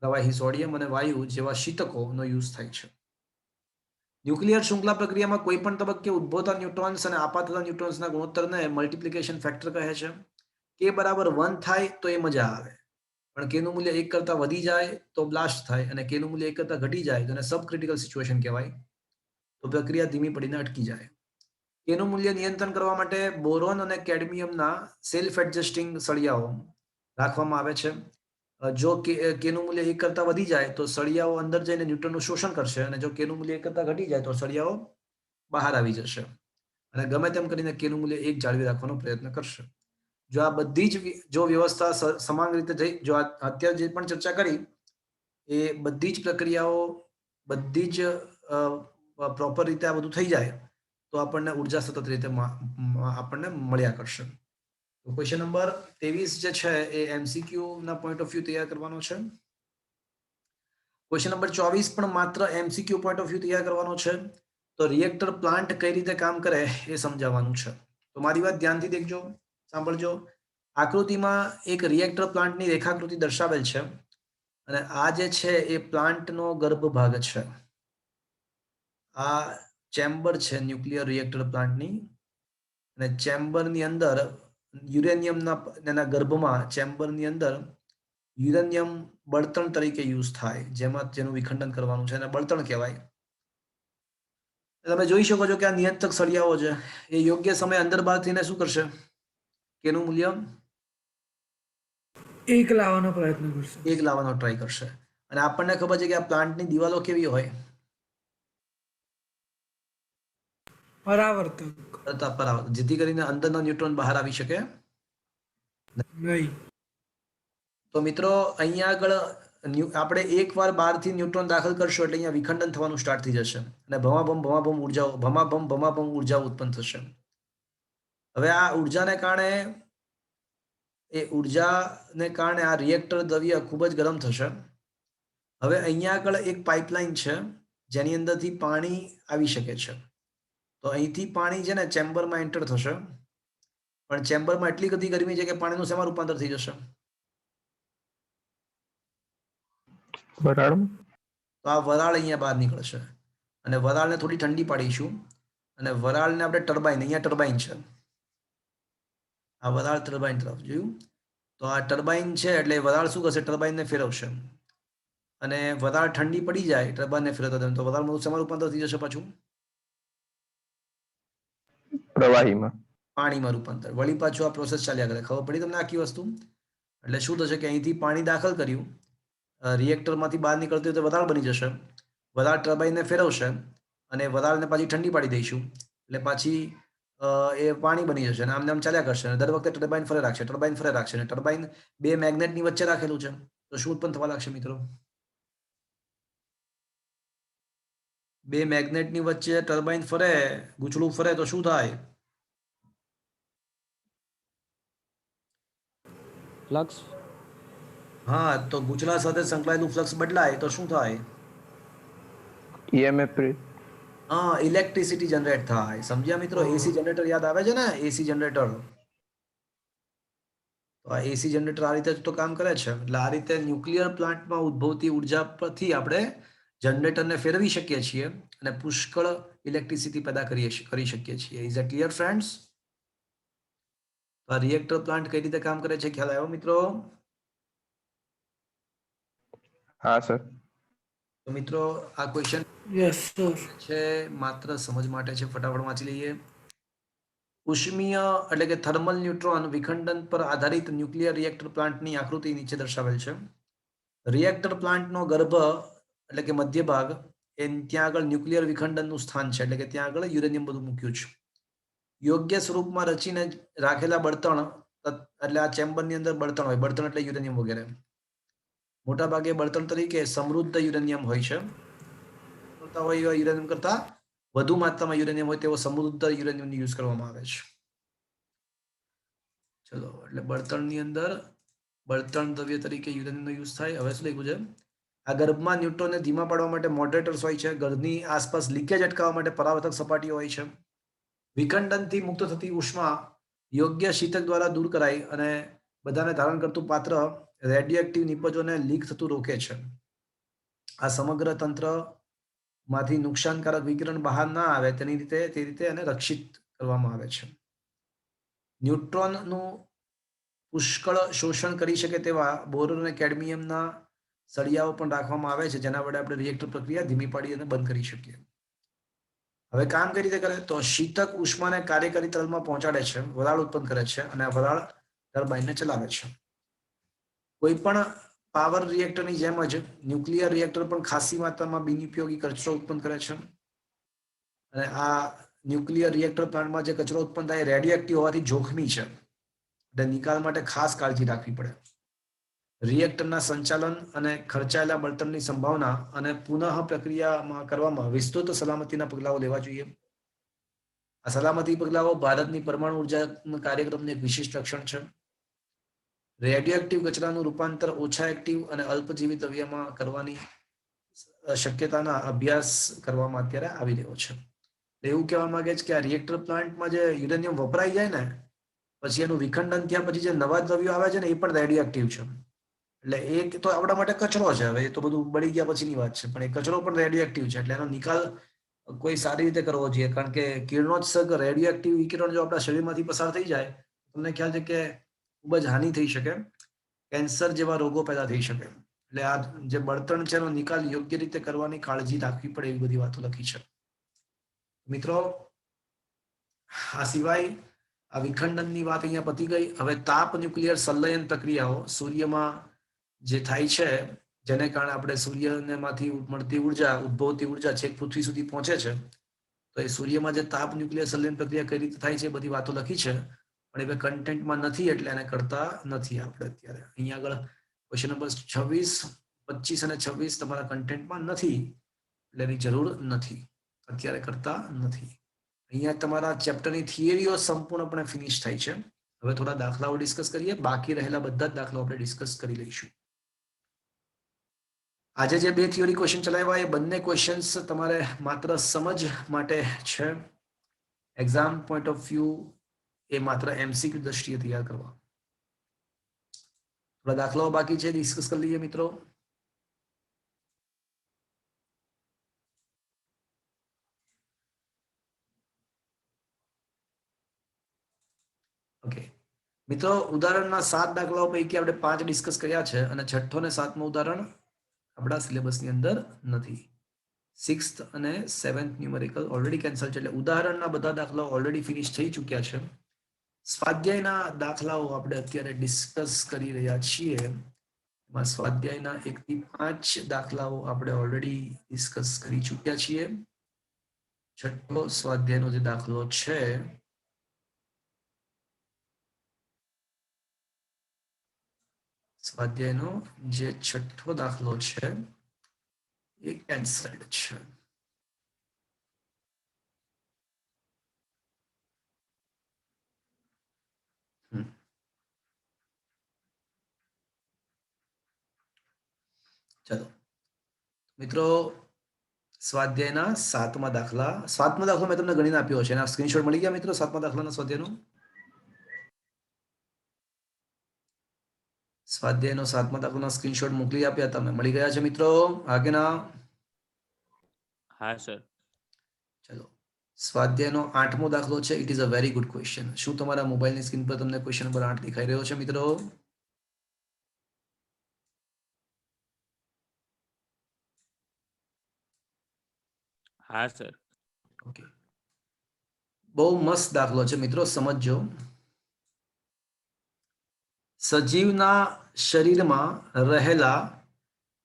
Speaker 1: પ્રવાહી સોડિયમ અને વાયુ જેવા શીતકોનો યુઝ થાય છે. ન્યુક્લિયર શૃંખલા પ્રક્રિયામાં કોઈ પણ તબક્કે ઉદ્ભવતા ન્યુટ્રોન્સ અને આપાત થતા ન્યુટ્રોન્સના ગુણોત્તરને મલ્ટિપ્લિકેશન ફેક્ટર કહે છે. k બરાબર 1 થાય તો એ મજા આવે, પણ k નું મૂલ્ય 1 કરતા વધી જાય તો બ્લાસ્ટ થાય અને k નું મૂલ્ય 1 કરતા ઘટી જાય તો એને સબ ક્રિટિકલ સિચ્યુએશન કહેવાય. તો પ્રક્રિયા ધીમી પડીને અટકી જાય. k નું મૂલ્ય નિયંત્રણ કરવા માટે બોરોન અને કેડમિયમના સેલ્ફ એડજસ્ટિંગ સળિયાઓ રાખવામાં આવે છે. જો k નું મૂલ્ય 1 કરતા વધી જાય તો સળિયાઓ અંદર જઈને ન્યુટ્રોનનું શોષણ કરશે અને જો k નું મૂલ્ય 1 કરતા ઘટી જાય તો સળિયાઓ બહાર આવી જશે અને ગમે તેમ કરીને k નું મૂલ્ય 1 જાળવી રાખવાનો પ્રયત્ન કરશે. જો આ બધી જ જો વ્યવસ્થા સમાન રીતે થઈ, જો અત્યારે જે પણ ચર્ચા કરી એ બધી જ પ્રક્રિયાઓ બધી જ પ્રોપર રીતે આ બધું થઈ જાય તો આપણને ઉર્જા સતત રીતે આપણને મળ્યા કરશે. તો ક્વેશ્ચન નંબર 23 જે છે એ MCQ ના પોઈન્ટ ઓફ વ્યૂ તૈયાર કરવાનો છે. ક્વેશ્ચન નંબર 24 પણ માત્ર MCQ પોઈન્ટ ઓફ વ્યૂ તૈયાર કરવાનો છે. તો રિએક્ટર પ્લાન્ટ કઈ રીતે કામ કરે એ સમજાવવાનું છે. તો મારી વાત ધ્યાનથી દેખજો, સાંભળજો. આકૃતિમાં એક રિએક્ટર પ્લાન્ટની રેખાકૃતિ દર્શાવેલ છે અને આ જે છે એ પ્લાન્ટનો ગર્ભ ભાગ છે. આ ચેમ્બર છે ન્યુક્લિયર રિએક્ટર પ્લાન્ટની અને ચેમ્બરની અંદર યુરેનિયમના ગર્ભમાં ચેમ્બરની અંદર યુરેનિયમ બળતણ તરીકે યુઝ થાય, જેનું વિખંડન કરવાનું છે, એને બળતણ કહેવાય. તમે જોઈ શકો છો કે આ નિયંત્રક સળિયાઓ છે એ યોગ્ય સમય અંદર બહાર થઈને શું કરશે, કેનું મૂલ્ય
Speaker 2: 1 લાવવાનો પ્રયત્ન કરશે,
Speaker 1: 1 લાવવાનો ટ્રાય કરશે. અને આપણને ખબર છે કે આ પ્લાન્ટની દિવાલો કેવી હોય,
Speaker 2: પરાવર્તક,
Speaker 1: જેથી કરીને અંદરના ન્યુટ્રોન બહાર આવી શકે
Speaker 2: નહીં.
Speaker 1: તો મિત્રો અહીંયા આગળ આપણે એકવાર બહારથી ન્યુટ્રોન દાખલ કરશો એટલે અહીંયા વિખંડન થવાનું સ્ટાર્ટ થઈ જશે અને ભમાભમ ઉર્જાઓ ઉત્પન્ન થશે. હવે આ ઉર્જાને કારણે આ રિએક્ટર દ્રવ્ય ખૂબ જ ગરમ થશે. હવે અહીંયા આગળ એક પાઇપલાઇન છે જેની અંદરથી પાણી આવી શકે છે. તો અહીંથી પાણી છે ને ચેમ્બરમાં એન્ટર થશે, પણ ચેમ્બરમાં એટલી બધી ગરમી છે કે પાણીનું શેમાં રૂપાંતર થઈ જશે?
Speaker 3: વરાળમાં.
Speaker 1: તો આ વરાળ અહીંયા બહાર નીકળશે અને વરાળને થોડી ઠંડી પાડીશું અને વરાળને આપણે ટર્બાઇન, અહીંયા ટર્બાઇન છે, આ વરાળ ટર્બાઇન તરફ જોયું. તો આ ટર્બાઇન છે એટલે વરાળ શું કરશે? ટર્બાઇનને ફેરવશે અને વરાળ ઠંડી પડી જાય ટર્બાઇનને ફેરવતા, તો વરાળમાં શેમાં રૂપાંતર થઈ જશે? પાછું
Speaker 3: પ્રવાહીમાં.
Speaker 1: પાણીમાં રૂપાંતર. વળી પાછું આ પ્રોસેસ ચાલ્યા કરે. ખબર પડી તમને આખી વસ્તુ? એટલે શું થશે કે અહીંથી પાણી દાખલ કર્યું, રિએક્ટરમાંથી બહાર નીકળતી તો વરાળ બની જશે, વરાળ ટર્બાઇનને ફેરવશે અને વરાળને પાછી ઠંડી પાડી દઈશું એટલે પાછી એ પાણી બની જશે અને આમને આમ ચાલ્યા કરશે. અને દર વખતે ટર્બાઇન ફરે રાખશે અને ટર્બાઇન બે મેગ્નેટની વચ્ચે રાખેલું છે, તો શું ઉત્પન્ન થવા લાગશે મિત્રો? બે મેગ્નેટની વચ્ચે ટર્બાઇન ફરે, ગૂંચળું ફરે તો શું થાય?
Speaker 2: ફ્લક્સ.
Speaker 1: હા, તો ગૂંચળા સાથે સંકળાયેલું ફ્લક્સ બદલાય તો શું થાય?
Speaker 3: EMF.
Speaker 1: હા, ઇલેક્ટ્રિસિટી જનરેટ થાય. સમજ્યા મિત્રો? એસી જનરેટર યાદ આવે છે ને? એસી જનરેટર. તો આ એસી જનરેટર આ રીતે જ તો કામ કરે છે. એટલે આ રીતે ન્યુક્લિયર પ્લાન્ટમાં ઉદ્ભવતી ઉર્જા પરથી આપણે જનરેટરને ફેરવી શકીએ છીએ અને પુષ્કળ ઇલેક્ટ્રિસિટી પેદા કરી શકીએ છીએ. Is it clear friends? તો આ રિએક્ટર પ્લાન્ટ કઈ રીતે કામ કરે છે ખ્યાલ આવ્યો મિત્રો?
Speaker 3: હા સર.
Speaker 1: તો મિત્રો આ ક્વેશ્ચન છે માત્ર સમજ માટે છે, ફટાફટ વાંચી લઈએ. ઉષ્મીય એટલે કે થર્મલ ન્યુટ્રોન વિખંડન પર આધારિત ન્યુક્લિયર રિએક્ટર પ્લાન્ટની આકૃતિ નીચે દર્શાવેલ છે. રિએક્ટર પ્લાન્ટનો ગર્ભ એટલે કે મધ્ય ભાગ ત્યાં આગળ ન્યુક્લિયર વિખંડનનું સ્થાન છે, એટલે કે ત્યાં આગળ યુરેનિયમ બધું મૂક્યું છે. યોગ્ય સ્વરૂપમાં રચીને રાખેલા બળતણ એટલે આ ચેમ્બરની અંદર બળતણ હોય, બળતણ એટલે યુરેનિયમ વગેરે. મોટા ભાગે બળતણ તરીકે સમૃદ્ધ યુરેનિયમ હોય છે. યુરેનિયમ કરતા વધુ માત્રામાં યુરેનિયમ હોય તેવો સમૃદ્ધ યુરેનિયમ યુઝ કરવામાં આવે છે. ચલો, એટલે બળતણની અંદર બળતણ દ્રવ્ય તરીકે યુરેનિયમનો યુઝ થાય. હવે શું લખ્યું છે? આ ગર્ભમાં ન્યુટ્રોનને ધીમા પાડવા માટે મોડરેટર્સ હોય છે. ગર્ભની આસપાસ લીકેજ અટકાવવા માટે પરાવર્તક સપાટીઓ હોય છે. વિખંડનથી મુક્ત થતી ઉષ્મા યોગ્ય શીતક દ્વારા દૂર કરાઈ અને બધાને ધારણ કરતું પાત્ર રેડિયોએક્ટિવ નિપજોને લીક થતું રોકે છે. આ સમગ્ર તંત્ર માંથી નુકસાનકારક વિકિરણ બહાર ના આવે તે રીતે એને રક્ષિત કરવામાં આવે છે. ન્યુટ્રોનનું પુષ્કળ શોષણ કરી શકે તેવા બોરોન અને કેડમિયમના સળિયાઓ પણ રાખવામાં આવે છે, જેના વડે આપણે રિએક્ટર પ્રક્રિયા ધીમી પાડી અને બંધ કરી શકીએ. હવે કામ કઈ રીતે કરે? તો શીતક ઉષ્માને કાર્યકારી તલમાં પહોંચાડે છે, વરાળ ઉત્પન્ન કરે છે અને આ વરાળ ટર્બાઇનને ચલાવે છે. કોઈ પણ પાવર રિએક્ટરની જેમ જ ન્યુક્લિયર રિએક્ટર પણ ખાસી માત્રામાં બિનઉપયોગી કચરો ઉત્પન્ન કરે છે અને આ ન્યુક્લિયર રિએક્ટર પ્લાન્ટમાં જે કચરો ઉત્પન્ન થાય રેડિયોએક્ટિવ હોવાથી જોખમી છે, એટલે નિકાલ માટે ખાસ કાળજી રાખવી પડે. રિએક્ટરના સંચાલન અને ખર્ચાયેલા બળતણની સંભાવના અને પુનઃ પ્રક્રિયામાં કરવામાં વિસ્તૃત સલામતીના પગલાઓ લેવા જોઈએ. આ સલામતી પગલાઓ ભારતની પરમાણુ ઉર્જા કાર્યક્રમનું એક વિશિષ્ટ લક્ષણ છે. રેડિયોએક્ટિવ કચરાનું રૂપાંતર ઓછા એક્ટિવ અને અલ્પજીવી દ્રવ્યમાં કરવાની શક્યતાના અભ્યાસ કરવામાં અત્યારે આવી રહ્યો છે. એવું કહેવા માંગે છે કે આ રિએક્ટર પ્લાન્ટમાં જે યુરેનિયમ વપરાઈ જાય ને પછી એનું વિખંડન થયા પછી જે નવા દ્રવ્યો આવે છે ને એ પણ રેડિયોએક્ટિવ છે. એટલે એ તો આપણા માટે કચરો છે, હવે એ તો બધું બળી ગયા પછીની વાત છે, પણ એ કચરો પણ રેડિયોએક્ટિવ છે. એટલે એનો નિકાલ કોઈ સારી રીતે કરવો જોઈએ, કારણ કે કિરણોત્સર્ગ રેડિયોએક્ટિવ વિકિરણ જો આપણા શરીરમાંથી પસાર થઈ જાય તમને ખ્યાલ છે કે ખૂબ જ હાનિ થઈ શકે, કેન્સર જેવા રોગો પેદા થઈ શકે. એટલે આ જે બળતણ છે એનો નિકાલ યોગ્ય રીતે કરવાની કાળજી રાખવી પડે એવી બધી વાતો લખી છે. મિત્રો આ સિવાય આ વિખંડનની વાત અહીંયા પતી ગઈ. હવે તાપ ન્યુક્લિયર સંલયન પ્રક્રિયાઓ સૂર્યમાં જે થાય છે, જેને કારણે આપણે સૂર્યમાંથી મળતી ઉદ્ભવતી ઉર્જા છેક પૃથ્વી સુધી પહોંચે છે. તો એ સૂર્યમાં જે તાપ ન્યુક્લિયર સંલયન પ્રક્રિયા કઈ રીતે થાય છે બધી વાતો લખી છે, પણ એ કન્ટેન્ટમાં નથી એટલે એને કરતા નથી આપણે અત્યારે. અહીંયા આગળ ક્વેશ્ચન નંબર 26 25 અને 26 તમારા કન્ટેન્ટમાં નથી એટલે એની જરૂર નથી, અત્યારે કરતા નથી. અહીંયા તમારા ચેપ્ટરની થિયરીઓ સંપૂર્ણપણે ફિનિશ થાય છે. હવે થોડા દાખલાઓ ડિસ્કસ કરીએ, બાકી રહેલા બધા જ દાખલાઓ આપણે ડિસ્કસ કરી લઈશું. આજે જે 2 થિયરી ક્વેશ્ચન ચલાવ્યા એ બંને ક્વેશ્ચન્સ તમારે માત્ર સમજ માટે છે. એક્ઝામ પોઈન્ટ ઓફ વ્યૂ એ માત્ર એમસીક્યુ દ્રષ્ટિએ તૈયાર કરવા. થોડા દાખલાઓ બાકી છે, ડિસ્કસ કરી લઈએ મિત્રો. ઓકે મિત્રો, ઉદાહરણના 7 દાખલાઓ પૈકી આપણે 5 ડિસ્કસ કર્યા છે અને છઠ્ઠો ને 7મું ઉદાહરણ આપણા સિલેબસની અંદર નથી. 6th અને 7th ન્યુમેરિકલ ઓલરેડી કેન્સલ છે, એટલે ઉદાહરણના બધા દાખલાઓ ઓલરેડી ફિનિશ થઈ ચૂક્યા છે. સ્વાધ્યાયના દાખલાઓ આપણે અત્યારે ડિસ્કસ કરી રહ્યા છીએ. એમાં સ્વાધ્યાયના 1 થી 5 દાખલાઓ આપણે ઓલરેડી ડિસ્કસ કરી ચૂક્યા છીએ. છઠ્ઠો સ્વાધ્યાયનો જે દાખલો છે સ્વાધ્યાયનો જે છઠ્ઠો દાખલો છે એ કેન્સલ્ડ છે. ચલો મિત્રો, સ્વાધ્યાયના 7મા દાખલા, 7મો દાખલો મેં તમને ગણીને આપ્યો છે, એના સ્ક્રીનશોટ મળી ગયા મિત્રો? 7મા દાખલાના સ્વાધ્યાયનો 7મા દાખલાના સ્ક્રીનશોટ મોકલી આપ્યા, તમે મળી ગયા છે મિત્રો? હા કે ના?
Speaker 2: હા સર.
Speaker 1: ચલો, સ્વાધ્યાયનો 8મો દાખલો છે. It is a very good question. શું તમારા મોબાઈલની સ્ક્રીન પર તમને ક્વેશ્ચન નંબર 8 દેખાઈ રહ્યો છે મિત્રો?
Speaker 2: હા સર.
Speaker 1: ઓકે, બહુ મસ્ત દાખલો છે મિત્રો, સમજજો. સજીવના શરીરમાં રહેલા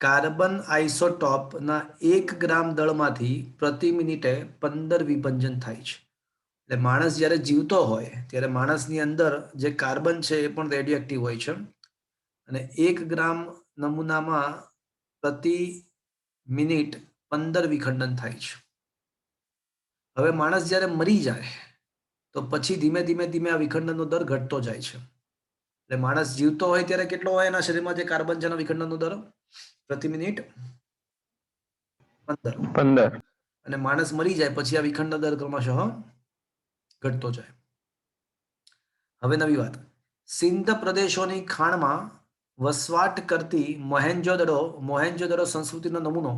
Speaker 1: કાર્બન આઇસોટોપના 1 ગ્રામ દળમાંથી પ્રતિ મિનિટે 15 વિભંજન થાય છે. એટલે માણસ જ્યારે જીવતો હોય ત્યારે માણસની અંદર જે કાર્બન છે એ પણ રેડિયો એક્ટિવ હોય છે અને 1 ગ્રામ નમૂનામાં પ્રતિ મિનિટ 15 વિખંડન થાય છે. હવે માણસ જ્યારે મરી જાય તો પછી ધીમે ધીમે ધીમે આ વિખંડનનો દર ઘટતો જાય છે. એટલે માણસ જીવતો હોય ત્યારે કેટલો હોય એના શરીરમાં જે કાર્બન છે એનો વિખંડનનો દર પ્રતિ મિનિટ 15, અને માણસ મરી જાય પછી આ વિખંડન દર ક્રમશઃ ઘટતો જાય. હવે નવી વાત, સિંધ પ્રદેશોની ખાણમાં વસવાટ કરતી મોહેન્જોદડો સંસ્કૃતિનો નમૂનો,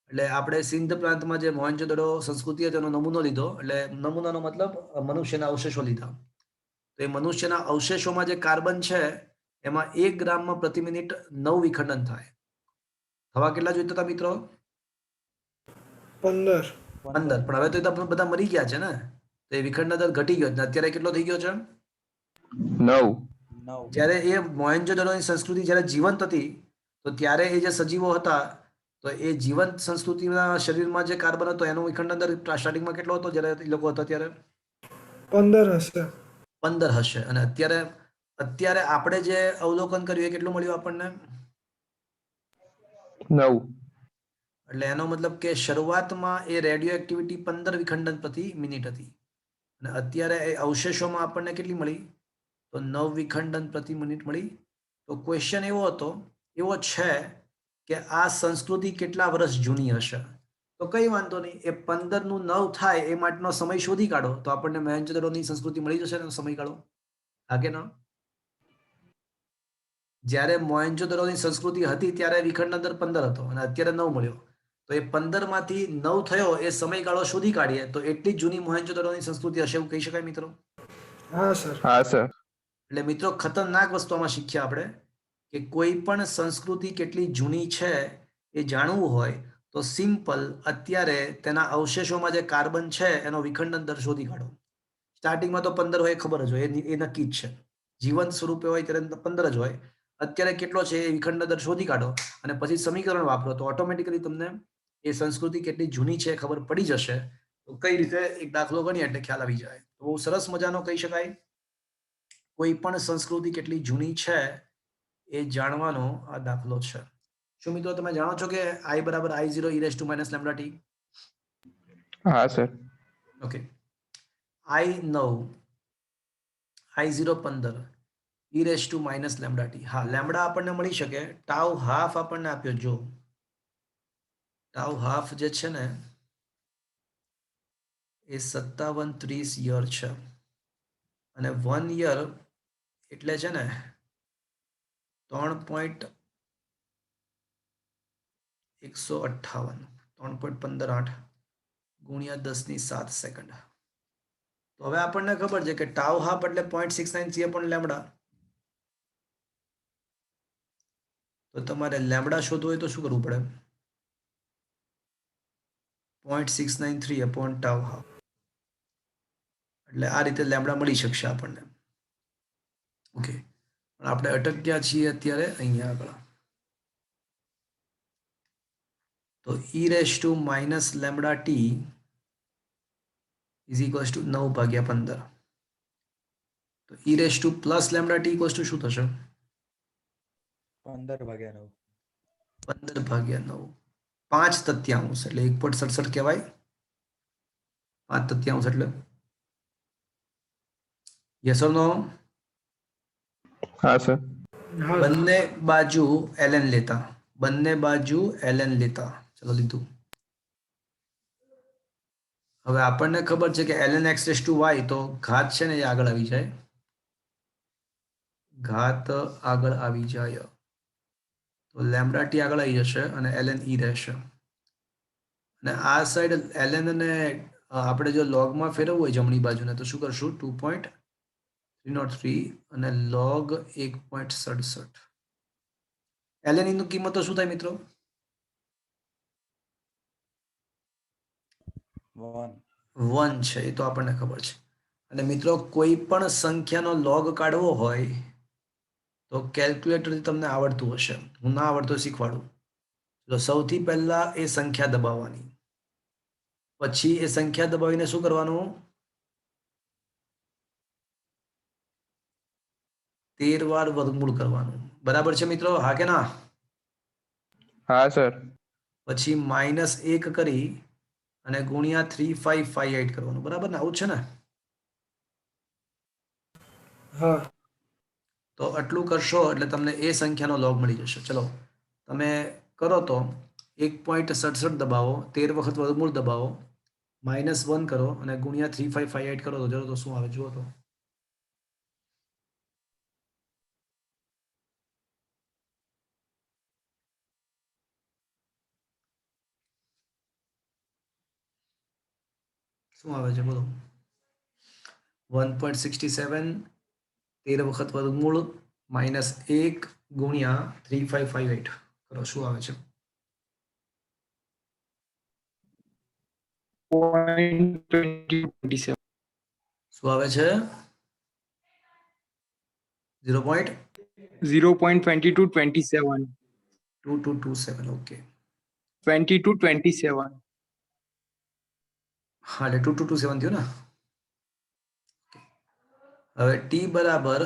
Speaker 1: એટલે આપણે સિંધ પ્રાંતમાં જે મોહેન્જોદડો સંસ્કૃતિ હતી તેનો નમૂનો લીધો, એટલે નમૂનાનો મતલબ મનુષ્યના અવશેષો લીધા. તો એ મનુષ્યના અવશેષોમાં જે કાર્બન છે એમાં 1 ગ્રામમાં પ્રતિ મિનિટ 9 વિખંડન થાય. થવા કેટલા જોઈતા હતા મિત્રો?
Speaker 4: 15.
Speaker 1: પણ હવે તો બધા મરી ગયા છે ને, તો એ વિખંડન દર ઘટી ગયો છે. અત્યારે કેટલો થઈ ગયો છે?
Speaker 3: 9.
Speaker 1: જ્યારે એ મોહેન્જોદડોની સંસ્કૃતિ જ્યારે જીવંત હતી તો ત્યારે એ જે સજીવો હતા તો એ જીવંત સંસ્કૃતિના શરીરમાં જે કાર્બન હતો એનો વિખંડન દર સ્ટાર્ટિંગમાં કેટલો હતો જ્યારે એ લોકો હતા ત્યારે?
Speaker 4: 15 હશે.
Speaker 1: 15 હશે. અને અત્યારે આપણે જે અવલોકન કર્યું એ કેટલું મળ્યું આપણને?
Speaker 3: 9.
Speaker 1: એટલે એનો મતલબ કે શરૂઆતમાં એ રેડિયો એક્ટિવિટી 15 વિખંડન પ્રતિ મિનિટ હતી અને અત્યારે એ અવશેષોમાં આપણને કેટલી મળી? તો 9 વિખંડન પ્રતિ મિનિટ મળી. તો ક્વેશ્ચન એવો છે કે આ સંસ્કૃતિ કેટલા વર્ષ જૂની હશે? તો કઈ વાંધો નહીં, એ 15 નું 9 થાય એ માટેનો સમય શોધી કાઢો તો આપણને મોહેન્જોદડોની સંસ્કૃતિ મળી જશે એનો સમયગાળો. હા કે ના? જ્યારે મોહેન્જોદડોની સંસ્કૃતિ હતી ત્યારે વિખંડન દર 15 હતો અને અત્યારે 9 મળ્યો, તો એ 15 માંથી 9 થયો એ સમયગાળો શોધી કાઢીએ તો એટલી જૂની મોહેન્જોદડોની સંસ્કૃતિ હશે એવું કહી શકાય મિત્રો?
Speaker 4: હા સર.
Speaker 3: હા સર.
Speaker 1: એટલે મિત્રો, ખતરનાક વસ્તુમાં શીખ્યા આપણે કે કોઈ પણ સંસ્કૃતિ કેટલી જૂની છે એ જાણવું હોય તો સિમ્પલ અત્યારે તેના અવશેષોમાં જે કાર્બન છે એનો વિખંડન દર શોધી કાઢો. સ્ટાર્ટિંગમાં તો 15 હોય ખબર જ હોય, એ નક્કી જ છે. જીવંત સ્વરૂપે હોય ત્યારે 15 જ હોય. અત્યારે કેટલો છે એ વિખંડન દર શોધી કાઢો અને પછી સમીકરણ વાપરો તો ઓટોમેટિકલી તમને એ સંસ્કૃતિ કેટલી જૂની છે ખબર પડી જશે. તો કઈ રીતે એક દાખલો ગણીએ એટલે ખ્યાલ આવી જાય. તો બહુ સરસ મજાનો કહી શકાય, કોઈ પણ સંસ્કૃતિ કેટલી જૂની છે એ જાણવાનો આ દાખલો છે. શું મિત્રો તમે જાણો છો કે I બરાબર I0 e raise to minus lambda t?
Speaker 3: हाँ sir.
Speaker 1: Okay. I9 I0 15 e raise to minus lambda t. હા, લેમ્ડા આપણને મળી શકે. ટાઉ હાફ આપણને આપ્યો. જો ટાઉ હાફ જે છે ને એ 5730 યર છે અને 1 યર એટલે છે ને 3.158 3.158 ગુણ્યા 10⁷ સેકન્ડ. તો હવે આપણને ખબર છે કે ટાઉ હાફ એટલે 0.693 અપોન લેમ્ડા. તો તમારે લેમ્ડા શોધવું હોય તો શું કરવું પડે? 0.693 અપોન ટાઉ હાફ. એટલે આ રીતે લેમ્ડા મળી શકશે આપણને. ઓકે, પણ આપણે અટક્યા છીએ અત્યારે અહીંયા આગળ. તો e raise to minus lambda t is equals to 9/15. તો e raise to plus lambda t equals to શું થશે?
Speaker 5: 15/9.
Speaker 1: 15/9. 5 તૃતીયાંશ એટલે 1.67 કહેવાય. 5 તૃતીયાંશ એટલે યસ ઓર નો?
Speaker 3: हाँ सर।
Speaker 4: હા સર.
Speaker 1: બંને બાજુ ln લેતા. બંને બાજુ ln લેતા. ચલો લીધું. હવે આપણને ખબર છે કે ln x raise to y તો ઘાત છે ને એ આગળ આવી જાય. ઘાત આગળ આવી જાય તો લેમ્ડા ટી આગળ આવી જશે અને ln e રહેશે. અને આ સાઈડ ln ને આપણે જો લોગમાં ફેરવવું હોય જમણી બાજુને તો શું કરશું? 2.303 અને log 1.67. ln ની કિંમત તો શું થાય મિત્રો?
Speaker 5: 1.
Speaker 1: 1 છે, એ તો આપણને ખબર છે. અને મિત્રો કોઈ પણ સંખ્યાનો લોગ કાઢવો હોય તો કેલ્ક્યુલેટરથી તમને આવડતું હશે. હું ના આવડતો શીખવાડું. તો સૌથી પહેલા એ સંખ્યા દબાવવાની, પછી એ સંખ્યા દબાવીને શું કરવાનું? 13 વાર વર્ગમૂળ કરવાનું. બરાબર છે મિત્રો? હા કે ના?
Speaker 3: हाँ सर।
Speaker 1: પછી -1 કરી અને ગુણ્યા 3558 કરવાનું. બરાબર ને? આવું છે ને?
Speaker 4: હા.
Speaker 1: તો આટલું કરશો એટલે તમને એ સંખ્યાનો લોગ મળી જશે. ચલો તમે કરો તો 1.67 દબાવો, 13 વખત વર્ગમૂળ દબાવો, -1 કરો અને ગુણ્યા 3558 કરો તો શું આવે જુઓ તો. શું આવે છે બોલો? 1.67 13 વખત વર્ગમૂળ -1 ગુણ્યા 3558 કરો શું આવે છે?
Speaker 3: 0.2027।
Speaker 1: શું આવે છે?
Speaker 3: 0.2227।
Speaker 1: 0.2227. ઓકે.
Speaker 3: 2227।
Speaker 1: હા એટલે 2227 થયું ને. હવે ટી બરાબર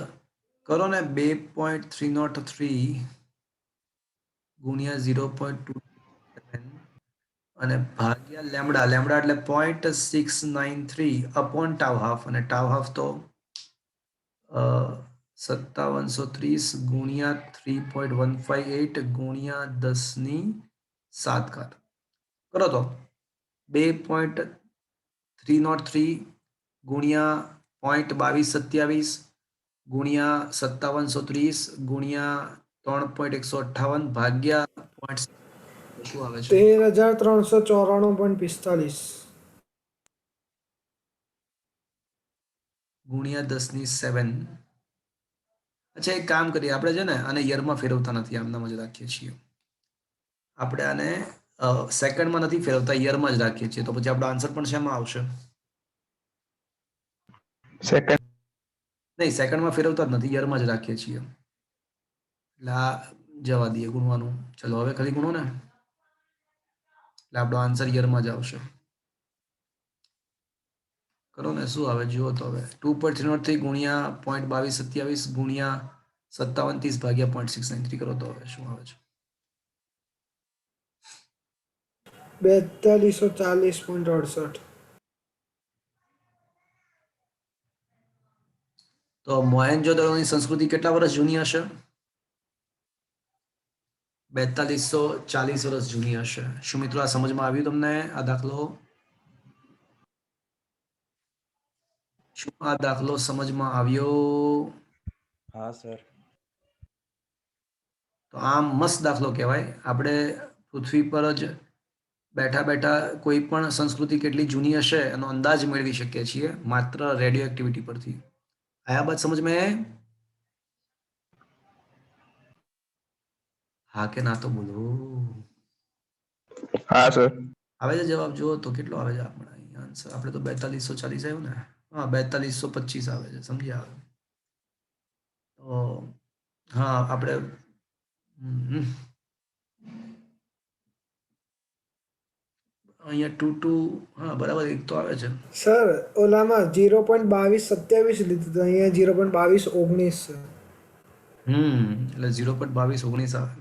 Speaker 1: કરો ને 2.303 ગુણ્યા 0.2 અને ભાગ્યા લેમ્ડા. લેમ્ડા એટલે 0.693 અપોન ટાઉ હાફ. અને ટાઉ હાફ તો 5730 ગુણ્યા 3.158 ગુણ્યા 10⁷ કરો તો 2.303 ગુણ્યા 0.2227 ગુણ્યા 5730 ગુણ્યા 3.158 ભાગ્યા શું આવે છે?
Speaker 4: 13,394.45.
Speaker 1: ગુણ્યા 10⁷. અચ્છા, એક કામ કરીએ આપણે છે ને આને યરમાં ફેરવતા નથી, આમનામ જ રાખીએ છીએ. આપણે આને સેકન્ડમાં નથી ફેરવતા, યરમાં જ રાખીએ છીએ. તો પછી આપણો આન્સર પણ શેમાં આવશે?
Speaker 3: सेकंड।
Speaker 1: નહીં, સેકન્ડમાં ફેરવતા જ નથી, યરમાં જ રાખીએ છીએ. એટલે આ જવા દઈએ ગુણવાનું. ચલો હવે ખાલી ગુણો ને એટલે આપણો આન્સર યરમાં જ આવશે. કરો ને શું આવે જુઓ તો. હવે 2.303 ગુણ્યા 0.2227 ગુણ્યા 5730 ભાગ્યા 0.693 કરો તો હવે શું આવે છે?
Speaker 4: 4240.68.
Speaker 1: તો મોહેન્જો-દડોની સંસ્કૃતિ કેટલા વર્ષ જૂની હશે? 4240 વર્ષ જૂની હશે. શું મિત્રો આ સમજમાં આવ્યું તમને આ દાખલો? શું આ દાખલો સમજમાં આવ્યો?
Speaker 5: हाँ सर
Speaker 1: તો આ મસ્ત દાખલો કહેવાય. આપણે પૃથ્વી પર જ બેઠા બેઠા કોઈ પણ સંસ્કૃતિ કેટલી જૂની હશે એનો અંદાજ મેળવી શકીએ છીએ માત્ર રેડિયો એક્ટિવિટી પરથી. આયા બાત સમજ મેં? હા કે ના તો બોલો.
Speaker 3: हाँ सर
Speaker 1: આવે છે જવાબ? જુઓ તો કેટલો આવે છે આપણે અહીંયા આન્સર. આપણે તો 4240 આવ્યું ને. હા 4225 આવે છે. સમજ્યા? તો હા આપણે અહીંયા 22 હા બરાબર એક તો આવે છે.
Speaker 4: સર ઓલામાં 0.2227 લીધું હતું, અહીંયા 0.2219 છે.
Speaker 1: એટલે 0.2219 આવે.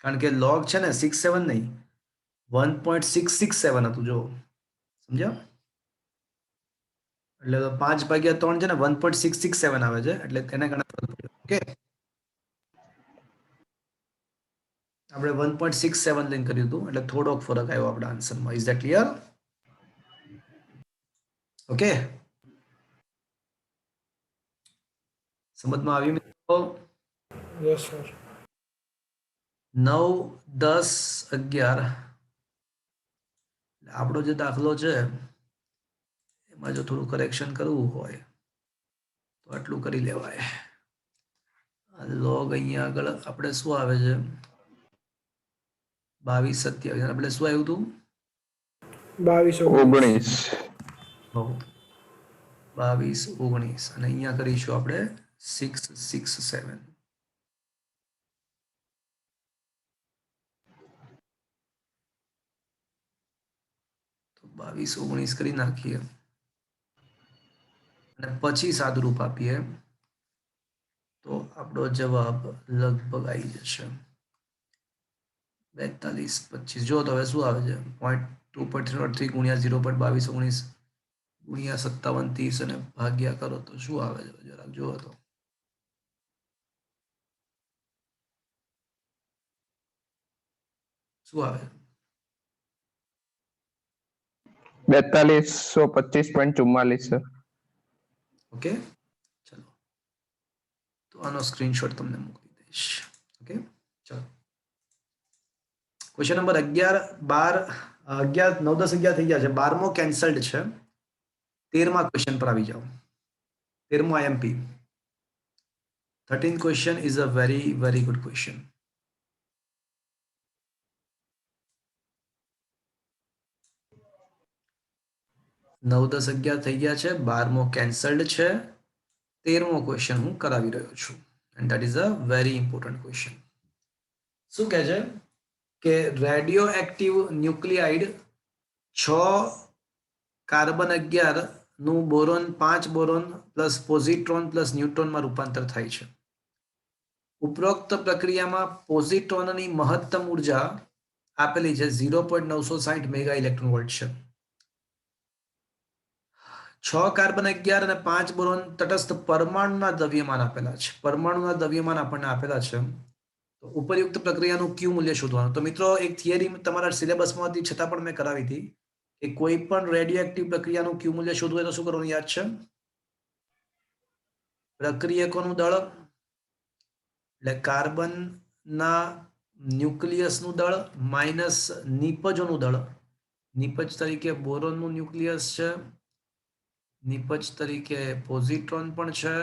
Speaker 1: કારણ કે લોગ છે ને 67 નહીં 1.667 હતું. જો સમજ્યા? એટલે 5/3 છે ને 1.667 આવે છે. એટલે તેને ગણતરી ઓકે આપણે 1.67 લઈને કર્યું હતું એટલે થોડોક ફરક આવ્યો આપણા આન્સરમાં. Is that clear? ઓકે સમજમાં આવ્યું મિત્રો?
Speaker 4: Yes sir.
Speaker 1: 9, 10, 11 આપણો જે દાખલો છે એમાં જો થોડું કરેક્શન કરવું હોય તો આટલું કરી લેવાય. લોગ અહીંયા આગળ આપણે શું આવે છે 2227 આપણે શું આવ્યું હતું
Speaker 4: 2219.
Speaker 1: 2219 અને અહીંયા કરીશું આપણે 667. તો 2219 કરી નાખીએ અને પછી સાદુરૂપ આપીએ તો આપણો જવાબ લગભગ આવી જશે 4225. જો તો હવે શું આવે છે 2.3 ગુણ્યા 0.2219 ગુણ્યા 5730 અને ભાગ્યા કરો તો શું આવે છે જરાક જુઓ તો. શું આવે?
Speaker 3: 4225.44 सर
Speaker 1: ઓકે ચલો તો આનો સ્ક્રીનશોટ તમને મોકલી દઈશ. ઓકે ચલો ક્વેશ્ચન નંબર 11, 12, 11, 9, 10, 11 થઈ ગયા છે. 12મો કેન્સલ્ડ છે. 13મા ક્વેશ્ચન પર આવી જાઓ. 13મો IMP. 13th question is a very very good question. નવ 10 11 થઈ ગયા છે. 12મો કેન્સલ્ડ છે. 13મો ક્વેશ્ચન હું કરાવી રહ્યો છું and that is a very important question. શું કહે છે કે રેડિયો એક્ટિવ ન્યુક્લિયાઇડ 6 કાર્બન 11 નું બોરોન 5 બોરોન પ્લસ પોઝિટ્રોન પ્લસ ન્યુટ્રોનમાં રૂપાંતર થાય છે. ઉપરોક્ત પ્રક્રિયામાં પોઝિટ્રોનની મહત્તમ ઉર્જા આપેલી છે 0.960 મેગા ઇલેક્ટ્રોન વોલ્ટ છે. 6 કાર્બન 11 અને 5 બોરોન તટસ્થ પરમાણુના દ્રવ્યમાન આપેલા છે. પરમાણુના દ્રવ્યમાન આપણને આપેલા છે. તો ઉપરયુક્ત પ્રક્રિયાનું ક્યુ મૂલ્ય શોધવાનું. તો મિત્રો એક થિયરી તમારા સિલેબસમાં હતી છતાં પણ મેં કરાવી હતી કે કોઈ પણ રેડિયો એક્ટિવ પ્રક્રિયાનું ક્યુ મૂલ્ય શોધવું હોય તો શું કરવાનું યાદ છે? પ્રક્રિયકોનું દળ એટલે કાર્બનના ન્યુક્લિયસનું દળ માઇનસ નિપજોનું દળ. નિપજ તરીકે બોરોનનું ન્યુક્લિયસ છે, નિપજ તરીકે પોઝિટ્રોન પણ છે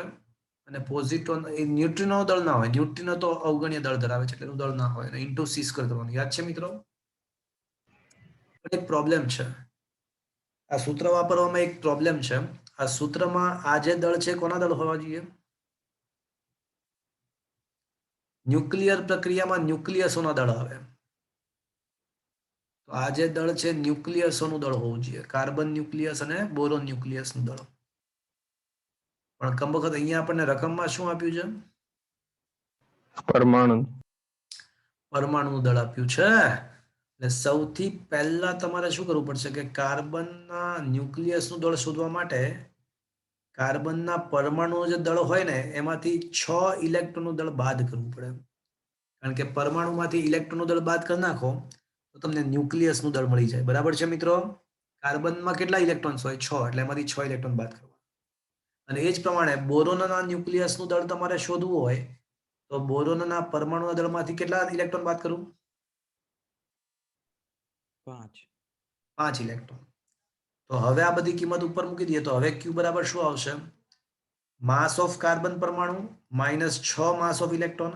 Speaker 1: અને પોઝિટ્રોન એ ન્યુટ્રિનો દળ ના હોય. ન્યુટ્રિનો તો અવગણ્ય દળ ધરાવે છે એટલે એનું દળ ના હોય. ઇન્ટુ 6 કરી દેવાનું. યાદ છે મિત્રો? એક પ્રોબ્લેમ છે. આ સૂત્ર વાપરવામાં એક પ્રોબ્લેમ છે. આ સૂત્રમાં આ જે દળ છે કોના દળ હોવા જોઈએ? ન્યુક્લિયર પ્રક્રિયામાં ન્યુક્લિયસોના દળ આવે. તો આ જે દળ છે ન્યુક્લિયસોનું દળ હોવું જોઈએ. કાર્બન ન્યુક્લિયસ અને બોરોન ન્યુક્લિયસનું દળ. પણ કમ વખત અહીંયા આપણને રકમમાં શું આપ્યું છે?
Speaker 3: परमाणु
Speaker 1: પરમાણુનું દળ આપ્યું છે. એટલે સૌથી પહેલા તમારે શું કરવું પડશે કે કાર્બનના ન્યુક્લિયસનું દળ શોધવા માટે કાર્બનના પરમાણુનું જે દળ હોય ને એમાંથી 6 ઇલેક્ટ્રોનનું દળ બાદ કરવું પડે. કારણ કે પરમાણુમાંથી ઇલેક્ટ્રોનનું દળ બાદ કરી નાખો તો તમને ન્યુક્લિયસનું દળ મળી જાય. બરાબર છે મિત્રો? કાર્બનમાં કેટલા ઇલેક્ટ્રોન્સ હોય? 6, એટલે એમાંથી 6 ઇલેક્ટ્રોન બાદ કરવા. અને એ જ પ્રમાણે બોરોનના ન્યુક્લિયસનું દળ તમારે શોધવું હોય તો બોરોનના પરમાણુના દળમાંથી કેટલા ઇલેક્ટ્રોન બાદ કરવું?
Speaker 5: 5.
Speaker 1: 5 ઇલેક્ટ્રોન. તો હવે આ બધી કિંમત ઉપર મૂકી દઈએ તો હવે ક્યુ બરાબર શું આવશે? માસ ઓફ કાર્બન પરમાણુ minus 6 mass of electron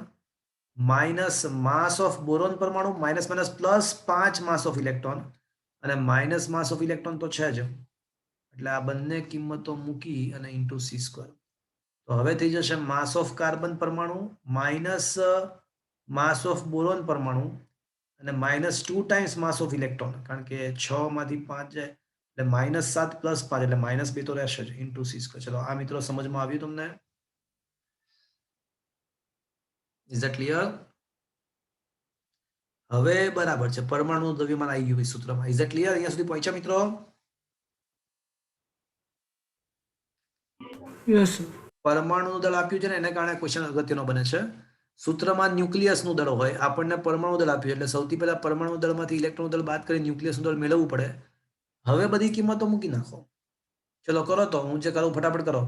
Speaker 1: minus mass of boron પરમાણુ minus minus plus 5 mass of electron અને માઇનસ માસ ઓફ ઇલેક્ટ્રોન તો છે જ. એટલે આ બંને કિંમતો મૂકી અને ઇન્ટુ સી સ્ક્વેર. તો હવે થઈ જશે માસ ઓફ કાર્બન પરમાણુ માઇનસ માસ ઓફ બોરોન પરમાણુ અને minus 2 times mass of electron, કારણ કે 6 માંથી 5 જાય એટલે -7 પ્લસ 5 એટલે -2 તો રહેશે જ ઇન્ટુ સી સ્ક્વેર. ચલો આ મિત્રો સમજમાં આવ્યું તમને? Is that clear? હવે બરાબર છે, પરમાણુ દ્રવ્યમાન આવી ગયું સૂત્રમાં. Is that clear? અહીંયા સુધી પહોંચ્યા મિત્રો?
Speaker 4: Yes sir.
Speaker 1: પરમાણુનું દળ આપ્યું છે ને એને કારણે ક્વેશ્ચન અગત્યનો બને છે. સૂત્રમાં ન્યુક્લિયસનું દળ હોય, આપણને પરમાણુ દળ આપ્યું એટલે સૌથી પહેલા પરમાણુ દળમાંથી ઇલેક્ટ્રોન દળ બાદ કરી ન્યુક્લિયસનું દળ મેળવવું પડે. હવે બધી કિંમતો મૂકી નાખો. ચલો કરો, તો હું જે કરું ફટાફટ કરો.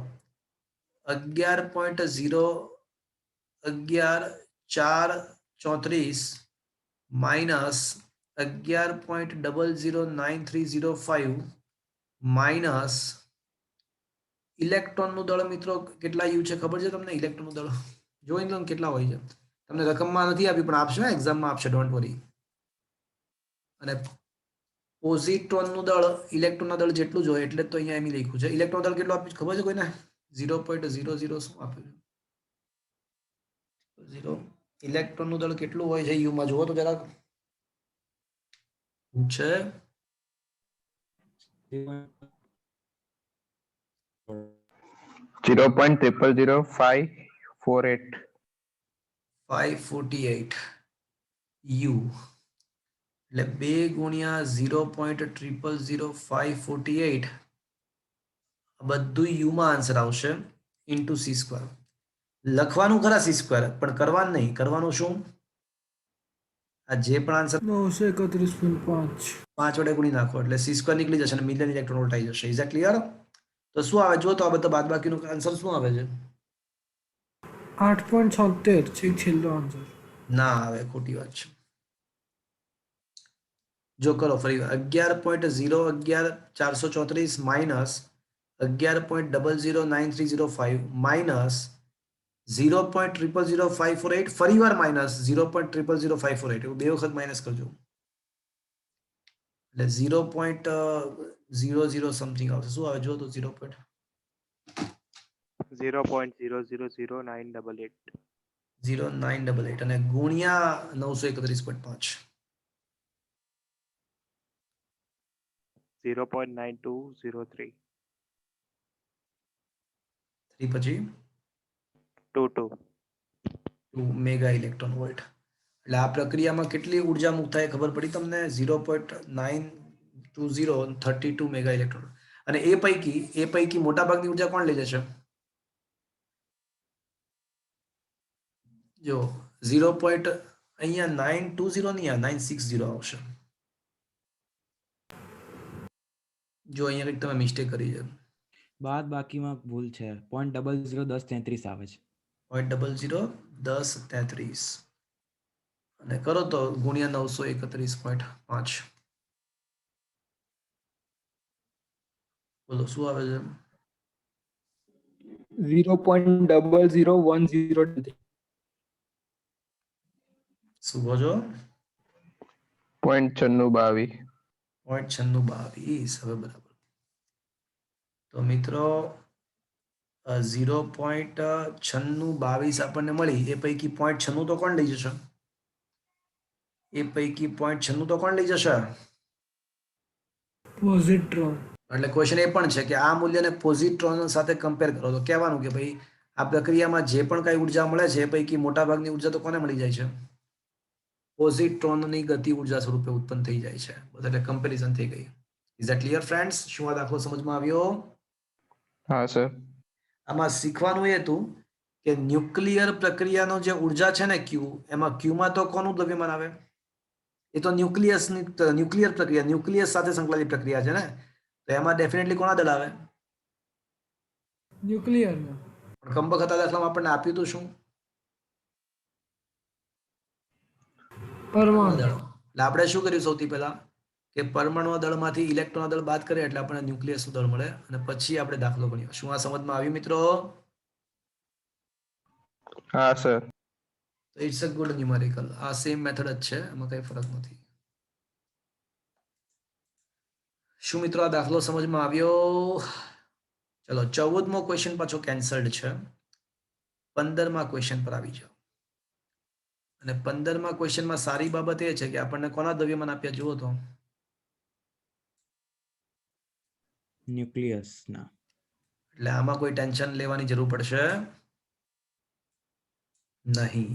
Speaker 1: 11.11.434 માઇનસ 11.009305 માઇનસ ઇલેક્ટ્રોનનું દળ મિત્રો કેટલા યુ છે ખબર છે તમને? ઇલેક્ટ્રોનનું દળ જોઈ લો કેટલા હોય છે. તમને રકમમાં નથી આપી પણ આપશે, એક્ઝામમાં આપશે, ડોન્ટ વરી. અને પોઝિટ્રોનનું દળ ઇલેક્ટ્રોનના દળ જેટલું જ હોય એટલે તો અહીંયા એમ લખ્યું છે. ઇલેક્ટ્રોન દળ કેટલું આપ્યું ખબર છે કોઈને? 0.00 શું આપ્યું છે? 0. ઇલેક્ટ્રોનનું દળ કેટલું હોય છે યુમાં જુઓ તો જરાક. છે
Speaker 3: 0.000548.
Speaker 1: 548 યુ. એટલે 2 ગુણ્યા 0.000548 બધું યુમાં આન્સર આવશે ઇન્ટુ સી સ્ક્વેર. લખવાનું ખરા સી સ્ક્વેર પણ કરવાનું નહીં. કરવાનું શું? આ જે પણ આન્સર
Speaker 4: 931.5.
Speaker 1: 5 વડે ગુણી નાખો એટલે સી સ્ક્વેર નીકળી જશે અને મિલિયન ઇલેક્ટ્રોન વોલ્ટ આવી જશે. Is that clear? તો શું આવે જો તો આ બધા બાદબાકીનો આન્સર શું આવે છે?
Speaker 4: 8.76 છે છેલ્લો આન્સર.
Speaker 1: ના આવે, ખોટી વાત છે. જો કરો ફરી 11.011.434 માઇનસ 11.009305 માઇનસ 0.000548 ફરી વાર માઇનસ 0.000548 એવું બે વખત માઇનસ કરજો એટલે 0.00 સમથિંગ આવશે. શું આવે જો તો?
Speaker 6: 0.000988.
Speaker 1: 0.0988 અને ગુણ્યા 931.5
Speaker 6: 0.9203.
Speaker 1: 3 પછી
Speaker 6: 22.
Speaker 1: 2 મેગા ઇલેક્ટ્રોન વોલ્ટ. એટલે આ પ્રક્રિયામાં કેટલી ઉર્જા મુક્ત થાય ખબર પડી તમને? 0.92032 મેગા ઇલેક્ટ્રોન. અને એ પૈકી મોટાભાગની ઉર્જા કોણ લઈ જશે? જો 0. અહીંયા 920 નહીં, આ 960 આવશે. જો અહીંયા કંઈક તમે મિસ્ટેક કરી છે.
Speaker 5: બાદ બાકીમાં ભૂલ છે. 0.001033 આવે છે.
Speaker 1: 0.001033 અને કરો તો ગુણ્યા 931.5. બોલો શું આવે છે?
Speaker 7: 0.0010.
Speaker 1: શું કહો છો?
Speaker 3: 0.9622.
Speaker 1: 0.9622. હવે બરાબર. તો મિત્રો 0.9622 આપણને મળી. એ પૈકી 0.96 તો કોણ લઈ જશે? એ પૈકી 0.96 તો કોણ લઈ જશે?
Speaker 4: પોઝિટ્રોન.
Speaker 1: એટલે ક્વેશ્ચન એ પણ છે કે આ મૂલ્યને પોઝિટ્રોન સાથે કમ્પેર કરો તો કહેવાનું કે ભાઈ આ પ્રક્રિયામાં જે પણ કઈ ઉર્જા મળે છે એ પૈકી મોટા ભાગની ઉર્જા તો કોને મળી જાય છે? પોઝિટ્રોનની ગતિ ઉર્જા સ્વરૂપે ઉત્પન્ન થઈ જાય છે. બસ એટલે કમ્પેરિઝન થઈ ગઈ. Is that clear friends? શું આ દાખલો સમજમાં આવ્યો?
Speaker 3: हाँ सर.
Speaker 1: આમાં શીખવાનું એ હતું કે ન્યુક્લિયર પ્રક્રિયાનો જે ઉર્જા છે ને ક્યુ, એમાં ક્યુમાં તો કોનું દ્રવ્યમાન આવે? એ તો ન્યુક્લિયર પ્રક્રિયા, ન્યુક્લિયસ સાથે સંકળાયેલી પ્રક્રિયા છે ને, તો એમાં ડેફિનેટલી કોના દળ આવે?
Speaker 4: ન્યુક્લિયરમાં
Speaker 1: પણ કમબખત આ દાખલામાં આપણને આપ્યું હતું શું?
Speaker 4: પરમાણુ
Speaker 1: દળ. એટલે આપણે શું કર્યું સૌથી પહેલા કે પરમાણુ દળમાંથી ઇલેક્ટ્રોન દળ બાદ કરીએ એટલે આપણને ન્યુક્લિયસનું દળ મળે અને પછી આપણે દાખલો ગણ્યો. શું આ સમજમાં આવ્યું મિત્રો?
Speaker 3: हाँ सर.
Speaker 1: તો ઇટ્સ અ ગુડ ન્યુમેરિકલ. આ સેમ મેથડ જ છે, એમાં કઈ ફરક નથી. શું મિત્રો આ દાખલો સમજમાં આવ્યો? ચલો 14મો ક્વેશ્ચન પાછો કેન્સલ્ડ છે. 15મા ક્વેશ્ચન પર આવી જાઓ. અને 15મા ક્વેશ્ચનમાં સારી બાબત એ છે કે આપણને કોના દ્રવ્યમાન આપ્યા જુઓ તો.
Speaker 5: ન્યુક્લિયસના.
Speaker 1: એટલે આમાં કોઈ ટેન્શન લેવાની જરૂર પડશે નહીં.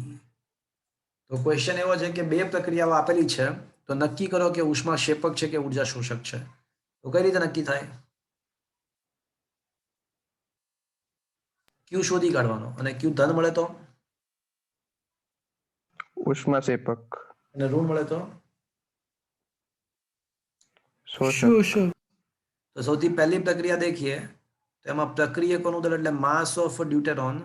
Speaker 1: તો ક્વેશ્ચન એવો છે કે બે પ્રક્રિયાઓ આપેલી છે, તો નક્કી કરો કે ઉષ્માક્ષેપક છે કે ઉર્જા શોષક છે. તો કઈ રીતે નક્કી થાય? ક્યુ શોધી કાઢવાનો, અને ક્યુ ધન મળે તો,
Speaker 3: उष्मा सेपक.
Speaker 1: અને ઋણ મળે તો.
Speaker 3: शोषक.
Speaker 4: શોષક
Speaker 1: તો સૌથી પહેલી પ્રક્રિયા દેખીએ તો એમાં પ્રક્રિયકોનું દળ એટલે mass of deuteron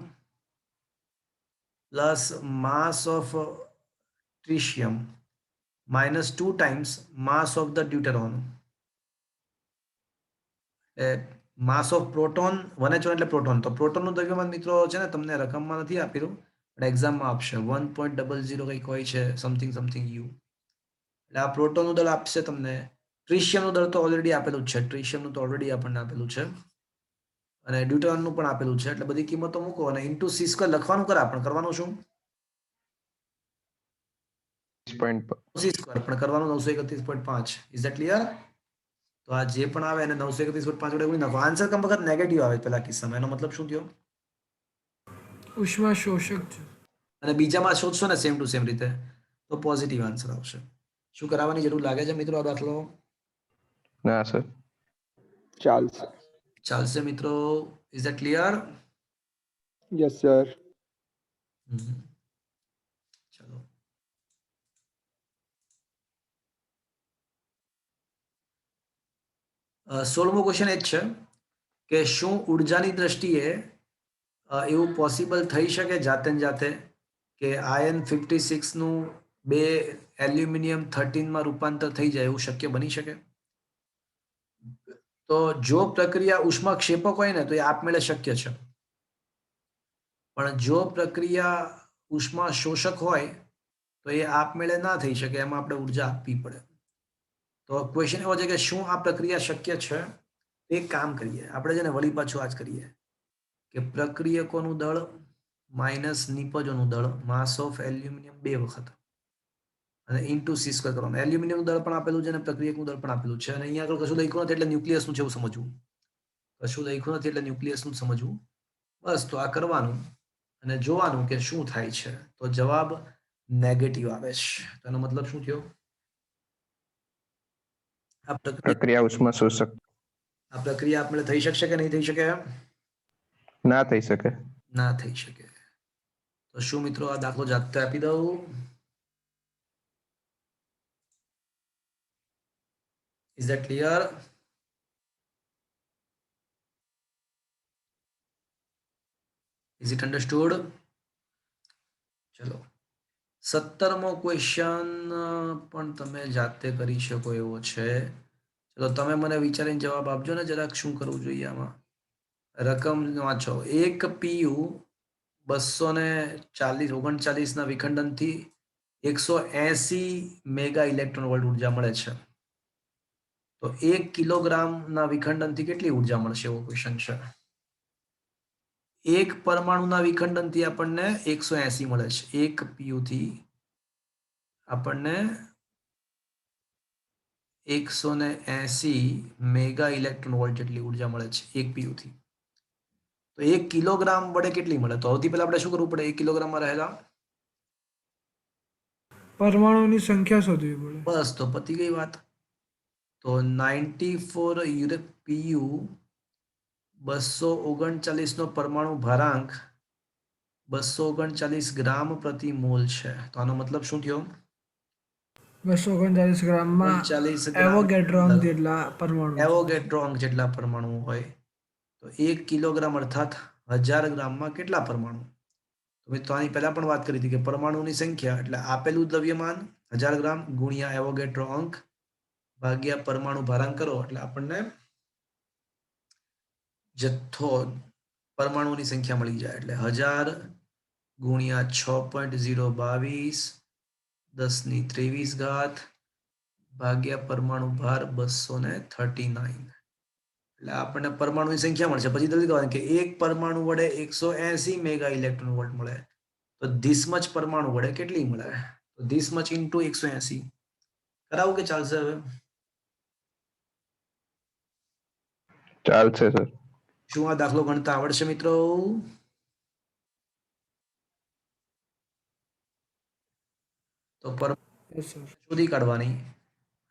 Speaker 1: plus mass of tritium -2 times mass of the deuteron. Mass of proton 1h1 એટલે પ્રોટોન. તો પ્રોટોનનું દ્રવ્યમાન મિત્રો છે ને તમને રકમમાં નથી આપેલું, પણ એક્ઝામમાં આપશે. 1.00 કંઈક હોય છે, સમથિંગ યુ. એટલે આ પ્રોટોનનું દળ આપશે તમને. ટ્રિશિયમનું દળ તો ઓલરેડી આપેલું જ છે, ટ્રિશિયમનું તો ઓલરેડી આપણને આપેલું છે, અને ડ્યુટેરોનનું પણ આપેલું છે. એટલે બધી કિંમતો મૂકો અને ઇન્ટુ c² લખવાનું કરા, પણ કરવાનું શું?
Speaker 3: 30.5.
Speaker 1: પણ કરવાનું 931.5. Is that clear? તો આ જે પણ આવે એને 931.5 વડે ગુણી નાખો. આન્સર કમ વખત નેગેટિવ આવે પેલા કિસ્સામાં. એનો મતલબ શું થયો?
Speaker 4: ઉષ્મા શોષક છે.
Speaker 1: અને બીજામાં શોધશો ને સેમ ટુ સેમ રીતે તો પોઝિટિવ આન્સર આવશે. શું કરાવવાની જરૂર લાગે છે મિત્રો આ દાખલો?
Speaker 3: ना सर.
Speaker 1: ચાલશે મિત્રો. Is that clear?
Speaker 7: Yes, sir.
Speaker 1: ચલો. સોળમો ક્વેશ્ચન એ જ છે કે શું ઉર્જાની દ્રષ્ટિએ એવું પોસિબલ થઈ શકે જાતે ને જાતે કે આયન 56 નું 2 એલ્યુમિનિયમ 13 માં રૂપાંતર થઈ જાય, એવું શક્ય બની શકે? તો જો પ્રક્રિયા ઉષ્માક્ષેપક હોય ને તો એ આપમેળે શક્ય છે, પણ જો પ્રક્રિયા ઉષ્મા શોષક હોય તો એ આપમેળે ના થઈ શકે, એમાં આપણે ઉર્જા આપવી પડે. તો ક્વેશ્ચન એવો છે કે શું આ પ્રક્રિયા શક્ય છે? એક કામ કરીએ આપણે, છે ને વળી પાછું આજ કરીએ કે પ્રક્રિયકોનું દળ માઇનસ નિપજોનું દળ માસ ઓફ એલ્યુમિનિયમ 2 વખત અને ઇન્ટુ c² કરવાનું. એલ્યુમિનિયમનું દળ પણ આપેલું છે અને પ્રક્રિયકનું દળ પણ આપેલું છે, અને અહીંયા આગળ કશું લખ્યું નથી એટલે ન્યુક્લિયસનું છે એવું સમજવું. કશું લખ્યું નથી એટલે ન્યુક્લિયસનું જ સમજવું. બસ તો આ કરવાનું અને જોવાનું કે શું થાય છે. તો જવાબ નેગેટિવ આવે છે. તો એનો મતલબ શું થયો? આ
Speaker 3: प्रक्रिया उष्मा शोषक
Speaker 1: પ્રક્રિયા આપણે થઈ શકશે કે નહીં થઈ શકે?
Speaker 3: ना થઈ શકે.
Speaker 1: ના થઈ શકે. તો શું મિત્રો આ દાખલો જાતે આપી દઉં? Is that clear? Is it understood? ચલો 17મો ક્વેશ્ચન પણ તમે જાતે કરી શકો એવો છે. ચલો તમે મને વિચારીને જવાબ આપજો ને જરાક, શું કરવું જોઈએ આમાં. રકમ વાંચો. એક પીયુ 239 ના વિખંડનથી 180 મેગા ઇલેક્ટ્રોન વોલ્ટ ઉર્જા મળે છે. તો 1 કિલોગ્રામના વિખંડનથી કેટલી ઉર્જા મળશે એવો ક્વેશ્ચન છે. એક પરમાણુના વિખંડનથી આપણને 180 મળે છે. એક પીયુ થી આપણને 180 મેગા ઇલેક્ટ્રોન વોલ્ટ જેટલી ઉર્જા મળે છે એક પીયુ થી. તો 1 કિલોગ્રામ વડે કેટલી મળે? તો સૌથી પહેલા આપણે શું કરવું પડે? 1 કિલોગ્રામમાં રહેલા
Speaker 4: પરમાણુની સંખ્યા શોધવી પડે.
Speaker 1: બસ તો પતી ગઈ વાત. તો 94 યુરેપીયુ 239 નો પરમાણુ ભારાંક 239 ગ્રામ પ્રતિ મોલ છે. તો આનો મતલબ શું થયો?
Speaker 4: 239 ગ્રામમાં
Speaker 1: 39 ગ્રામ
Speaker 4: એવોગેડ્રો અંક જેટલા પરમાણુ છે.
Speaker 1: એવોગેડ્રો અંક જેટલા પરમાણુ હોય. તો 1 કિલોગ્રામ અર્થાત 1000 ગ્રામમાં કેટલા પરમાણુ? તો મિત્રો આની પહેલા પણ વાત કરી હતી કે પરમાણુની સંખ્યા એટલે આપેલું દ્રવ્યમાન 1000 ગ્રામ ગુણ્યા એવોગેડ્રો અંક ભાગ્યા પરમાણુ ભારાંક કરો એટલે આપણને જથ્થો પરમાણુની સંખ્યા મળી જાય. એટલે 1000 ગુણ્યા 6.022 10⁻23 ઘાત ભાગ્યા પરમાણુ ભાર 239. એટલે આપણને પરમાણુની સંખ્યા મળશે. પછી જલ્દી કહેવાનું કે એક પરમાણુ વડે 180 મેગા ઇલેક્ટ્રોન વોલ્ટ મળે. તો ધીસ મચ પરમાણુ વડે કેટલી મળે? તો ધીસ મચ ઇન્ટુ 180. કરાવું કે ચાલશે હવે?
Speaker 3: ચાલશે સર.
Speaker 1: શું આ દાખલો ગણતા આવડશે મિત્રો? તો
Speaker 4: Yes, sir.
Speaker 1: શોધી કાઢવાની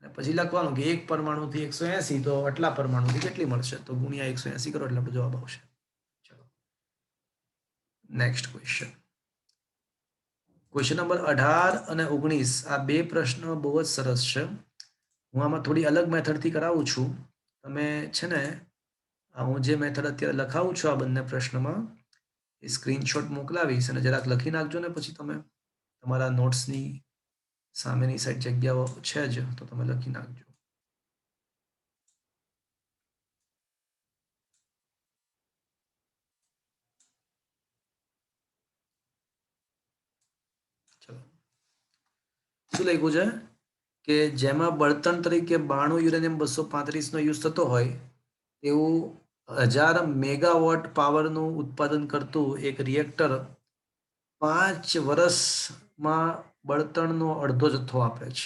Speaker 1: અને પછી લખવાનું કે એક પરમાણુથી 180 તો આટલા પરમાણુથી કેટલી મળશે? તો ગુણ્યા 180 કરો એટલે આપણો જવાબ આવશે. ચલો નેક્સ્ટ ક્વેશ્ચન. ક્વેશ્ચન નંબર 18 અને 19 આ બે પ્રશ્ન બહુ જ સરસ છે. હું આમાં થોડી અલગ મેથડથી કરાવું છું. તમે છે ને હું જે મેથડ અત્યારે લખાવું છું આ બંને પ્રશ્નમાં એ સ્ક્રીનશોટ મોકલાવીશ અને જરાક લખી નાખજો ને પછી તમે તમારા નોટ્સની સામેની સાઈડ જગ્યાઓ છે જ તો તમે લખી નાખજો. ચલો શું લખ્યું છે કે જેમાં બળતણ તરીકે 92 યુરેનિયમ 235 નો યુઝ થતો હોય તેવું 1000 મેગાવોટ પાવરનું ઉત્પાદન કરતું એક રિએક્ટર 5 વર્ષમાં બળતણનો અડધો જથ્થો આપે છે.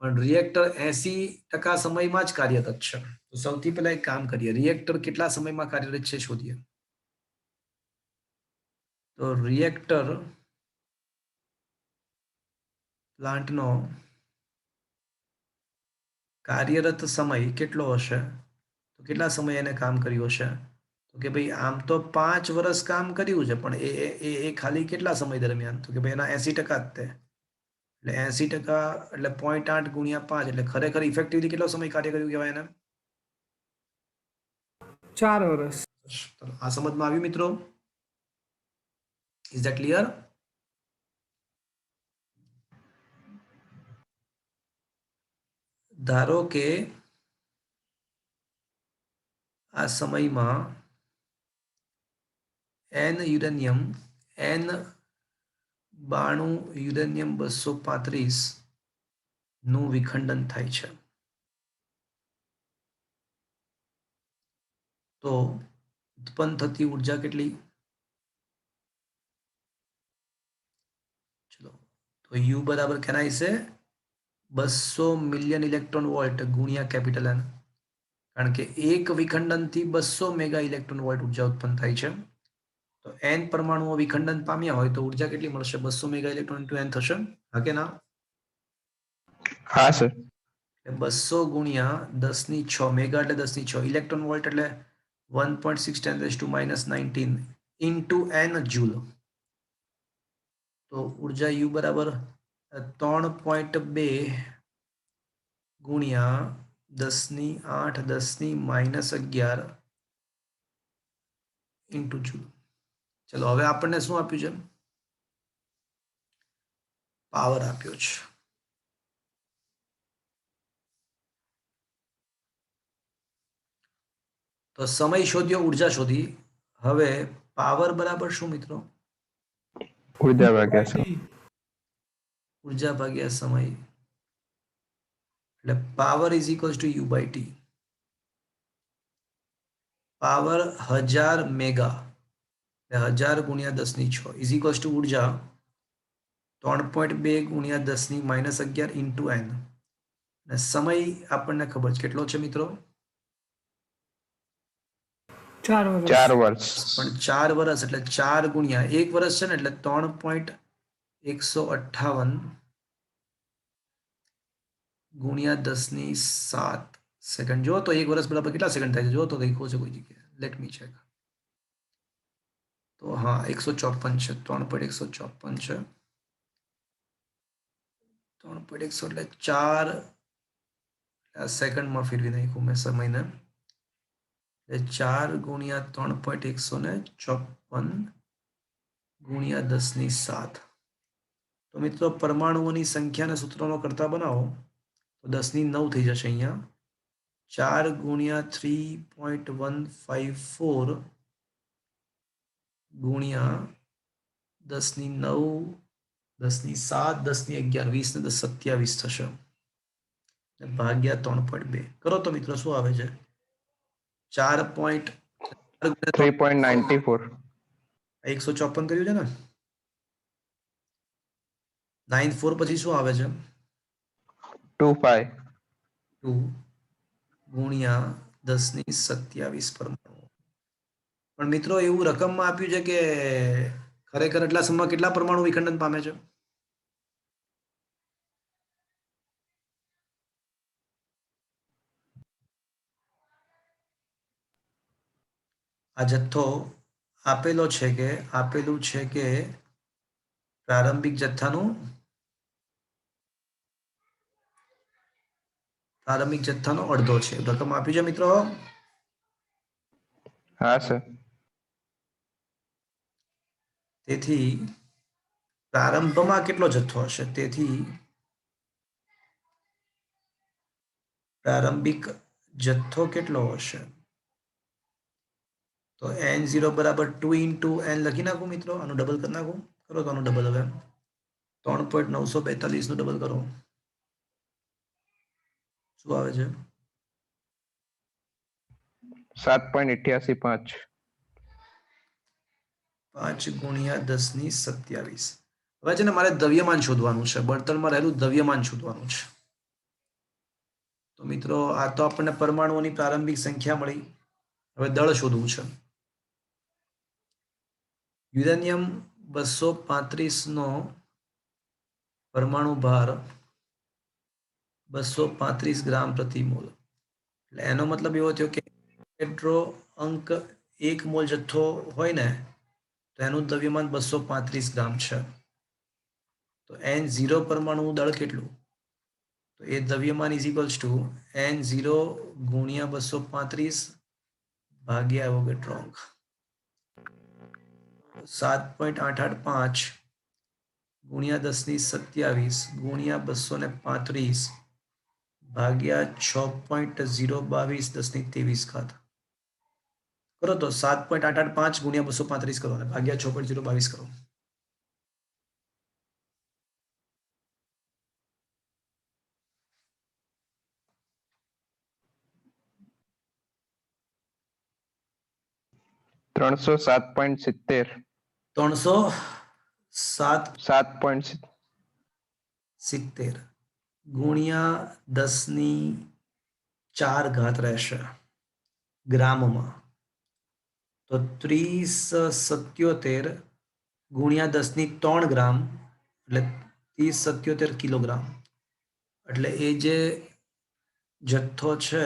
Speaker 1: પણ રિએક્ટર 80% સમયમાં જ કાર્યરત છે. તો સૌથી પહેલા એક કામ કરીએ, રિએક્ટર કેટલા સમયમાં કાર્યરત છે શોધીએ. તો રિએક્ટર પ્લાન્ટનો કાર્યરત સમય કેટલો હશે? તો કેટલા સમય એને કામ કર્યું હશે? તો કે ભાઈ આમ તો 5 વર્ષ કામ કર્યું છે પણ એ ખાલી કેટલા સમય દરમિયાન? તો કે ભાઈ એના 80% જ તે. એટલે 80% એટલે 0.8 ગુણ્યા 5 એટલે ખરેખર ઇફેક્ટિવલી કેટલો સમય કાર્ય કર્યું કહેવાય એને?
Speaker 4: 4 વર્ષ.
Speaker 1: આ સમજમાં આવ્યું મિત્રો? Is that clear? ધારો કે આ સમયમાં n યુરેનિયમ 92 યુરેનિયમ 235 નું વિખંડન થાય છે. તો ઉત્પન્ન થતી ઉર્જા કેટલી? ચલો તો U બરાબર કેનાય છે 200 મિલિયન ઇલેક્ટ્રોન વોલ્ટ ગુણ્યા કેપિટલ N. કારણ કે એક વિખંડનથી 200 મેગા ઇલેક્ટ્રોન વોલ્ટ ઉર્જા ઉત્પન્ન થાય છે. તો n પરમાણુઓ વિખંડન પામ્યા હોય તો ઉર્જા કેટલી મળશે? 200 મેગા ઇલેક્ટ્રોન ઇન્ટુ n થશે. હા કે ના?
Speaker 3: હા સર.
Speaker 1: 200 ગુણ્યા 10⁶ મેગા એટલે 10⁶ ઇલેક્ટ્રોન વોલ્ટ એટલે 1.6 × 10⁻19 ઇન્ટુ n જૂલ. તો ઉર્જા U બરાબર 3.2 ગુણ્યા 10⁸ 10⁻11 ઇન્ટુ જૂલ. ચલો હવે આપણને શું આપ્યું છે? પાવર આપ્યો છે. તો સમય શોધ્યો, ઉર્જા શોધી. હવે પાવર બરાબર શું મિત્રો?
Speaker 3: ઉર્જા ભાગ્યા સર.
Speaker 1: ઉર્જા ભાગ્યા સમય. એટલે power is equals two U/T. Power 1000 mega 1000 ગુણ્યા 10⁶ ઇઝ ઇક્વલ્સ ટુ ઉર્જા 3.2 ગુણ્યા 10⁻11 ઇન્ટુ n. અને સમય આપણને ખબર છે કેટલો છે મિત્રો?
Speaker 4: 4 વર્ષ.
Speaker 3: 4 વર્ષ.
Speaker 1: પણ 4 વર્ષ એટલે 4 ગુણ્યા 1 વર્ષ છે ને એટલે 3.158 ગુણ્યા 10⁷ સેકન્ડ. જો તો 1 વર્ષ બરાબર કેટલા સેકન્ડ થાય છે? જો તો દેખો છે કોઈ જગ્યાએ. Let me check. તો હા 154 છે. 3.154 છે. 3.100 એટલે 4 સેકન્ડમાં ફેરવી નાખ્યું મેં સમયને. એટલે 4 ગુણ્યા 3.154 ગુણ્યા 10⁷. તો મિત્રો પરમાણુઓની સંખ્યાને સૂત્રનો કરતા બનાવો તો 10⁹ થઈ જશે અહીંયા. 4 ગુણ્યા 3.154 ગુણ્યા 10⁹, 10⁷, 10�11, 20 ને 10 27 થશે. અને ભાગ્યા 3.2 કરો તો મિત્રો શું આવે છે? 4.
Speaker 3: 3.94.
Speaker 1: 154 કર્યું છે ને? 94 પછી શું આવે છે?
Speaker 3: 25.
Speaker 1: 2 ગુણ્યા 10⁻27 પરમાણુ. પણ મિત્રો એવું રકમમાં આપ્યું છે કે ખરેખર એટલા સમયમાં કેટલા પરમાણુ વિખંડન પામે છે? આ જથ્થો આપેલું છે કે પ્રારંભિક જથ્થાનો અડધો છે. રકમ આપ્યું છે મિત્રો.
Speaker 3: હા સર.
Speaker 1: તેથી પ્રારંભમાં કેટલો જથ્થો હશે? તેથી પ્રારંભિક જથ્થો કેટલો હશે? તો n0 બરાબર 2 × n લખી નાખું મિત્રો. આનું ડબલ કરી નાખું. કરો તો આનું ડબલ હવે 3.942 નું ડબલ કરો. શું આવે છે?
Speaker 3: 7.885.
Speaker 1: 5 ગુણ્યા 10⁻27. હવે છે ને મારે દ્રવ્યમાન શોધવાનું છે. બળતણમાં રહેલું દ્રવ્યમાન શોધવાનું છે. તો મિત્રો આ તો આપણને પરમાણુઓની પ્રારંભિક સંખ્યા મળી. હવે દળ શોધવું છે. યુરેનિયમ 235 નો પરમાણુ ભાર 235 ગ્રામ પ્રતિ મોલ. એટલે એનો મતલબ એવો થયો કે હેડ્રો અંક 1 મોલ જથ્થો હોય ને તો એનું દ્રવ્યમાન 235 ગ્રામ છે. તો n0 પરમાણુ દળ કેટલું? તો એ દ્રવ્યમાન ઇઝ ઇક્વલ્સ ટુ n0 ગુણ્યા 235 ભાગ્યા એવોગેડ્રો અંક. 7.885 ગુણ્યા 10⁻27 ગુણ્યા 235 ભાગ્યા 6.022 10⁻23. કરો તો 7.885 ગુણ્યા 235 કરો અને ભાગ્યા 6.022 કરો.
Speaker 3: $307.70.
Speaker 1: 307.70 ગુણ્યા 10⁴ રહેશે ગ્રામમાં. તો 3077 ગુણ્યા 10⁻³ ગ્રામ એટલે 3077 કિલોગ્રામ. એટલે એ જે જથ્થો છે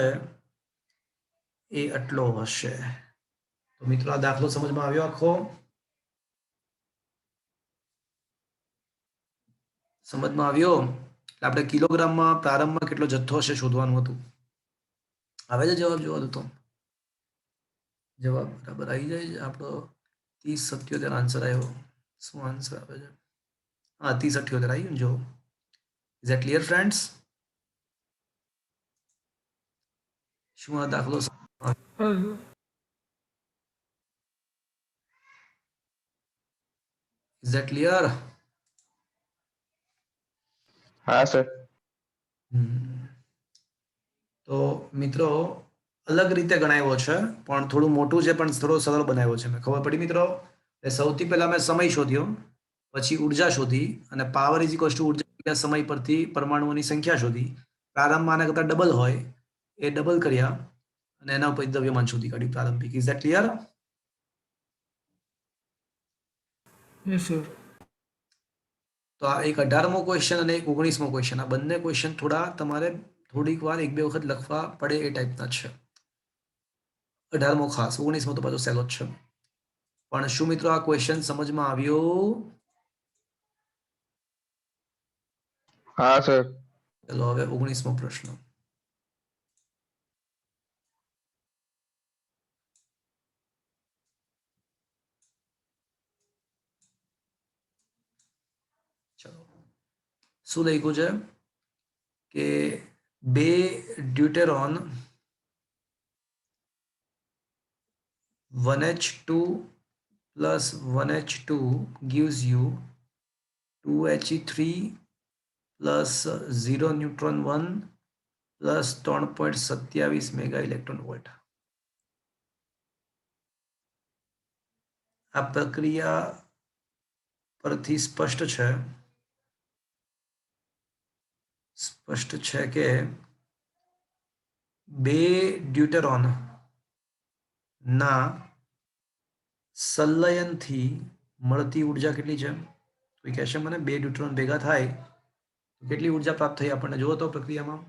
Speaker 1: એ આટલો હશે. તો મિત્રો આ દાખલો સમજમાં આવ્યો આખો? સમજમાં આવ્યો? એટલે આપણે કિલોગ્રામમાં પ્રારંભમાં કેટલો જથ્થો હશે શોધવાનું હતું. આવે છે જવાબ? જોવા દો તો જવાબ બરાબર આવી જાય છે આપણો. 3077 આન્સર આવ્યો. શું આન્સર આવે છે? હા 3078 આવ્યું. જો ઇઝ ધેટ ક્લિયર ફ્રેન્ડ્સ? શું આ દાખલો ઇઝ ધેટ ક્લિયર?
Speaker 3: હા સર.
Speaker 1: તો મિત્રો અલગ રીતે ગણાવ્યો છે પણ થોડું મોટું છે પણ થોડો સરળ બનાવ્યો છે. મેં ખબર પડી મિત્રો? સૌથી પહેલા મેં સમય શોધ્યો, પછી ઉર્જા શોધી અને પાવર ઇઝ ઇક્વલ્સ ટુ ઉર્જા સમય પરથી પરમાણુઓની સંખ્યા શોધી. પ્રારંભમાં આના કરતા ડબલ હોય એ ડબલ કર્યા અને એના ઉપર દ્રવ્યમાન શોધી કાઢ્યું પ્રારંભિક. Is that clear?
Speaker 4: Yes sir.
Speaker 1: તો તો આ એક 18મો ક્વેશ્ચન અને એક 19મો ક્વેશ્ચન, આ બંને ક્વેશ્ચન થોડા તમારે થોડીક વાર એક બે વખત લખવા પડે એ ટાઈપના છે. 18મો ખાસ, 19મો તો પાછો સહેલો જ છે. પણ શું મિત્રો આ ક્વેશ્ચન સમજમાં આવ્યો?
Speaker 3: હા સર.
Speaker 1: ચલો હવે 19મો પ્રશ્ન. ચલો શું લખ્યું છે કે બે ડ્યુટેરોન 1H2 plus 1H2 gives you 2He3 plus 0 neutron 1 plus 3.27 mega electron volt. આ પ્રક્રિયા પરથી સ્પષ્ટ છે કે બે ડ્યુટેરોન ના સંલયનથી મળતી ઉર્જા કેટલી છે? કોઈ કહેશે મને બે ડ્યુટેરોન ભેગા થાય તો કેટલી ઉર્જા પ્રાપ્ત થઈ આપણને? જુઓ તો પ્રક્રિયામાં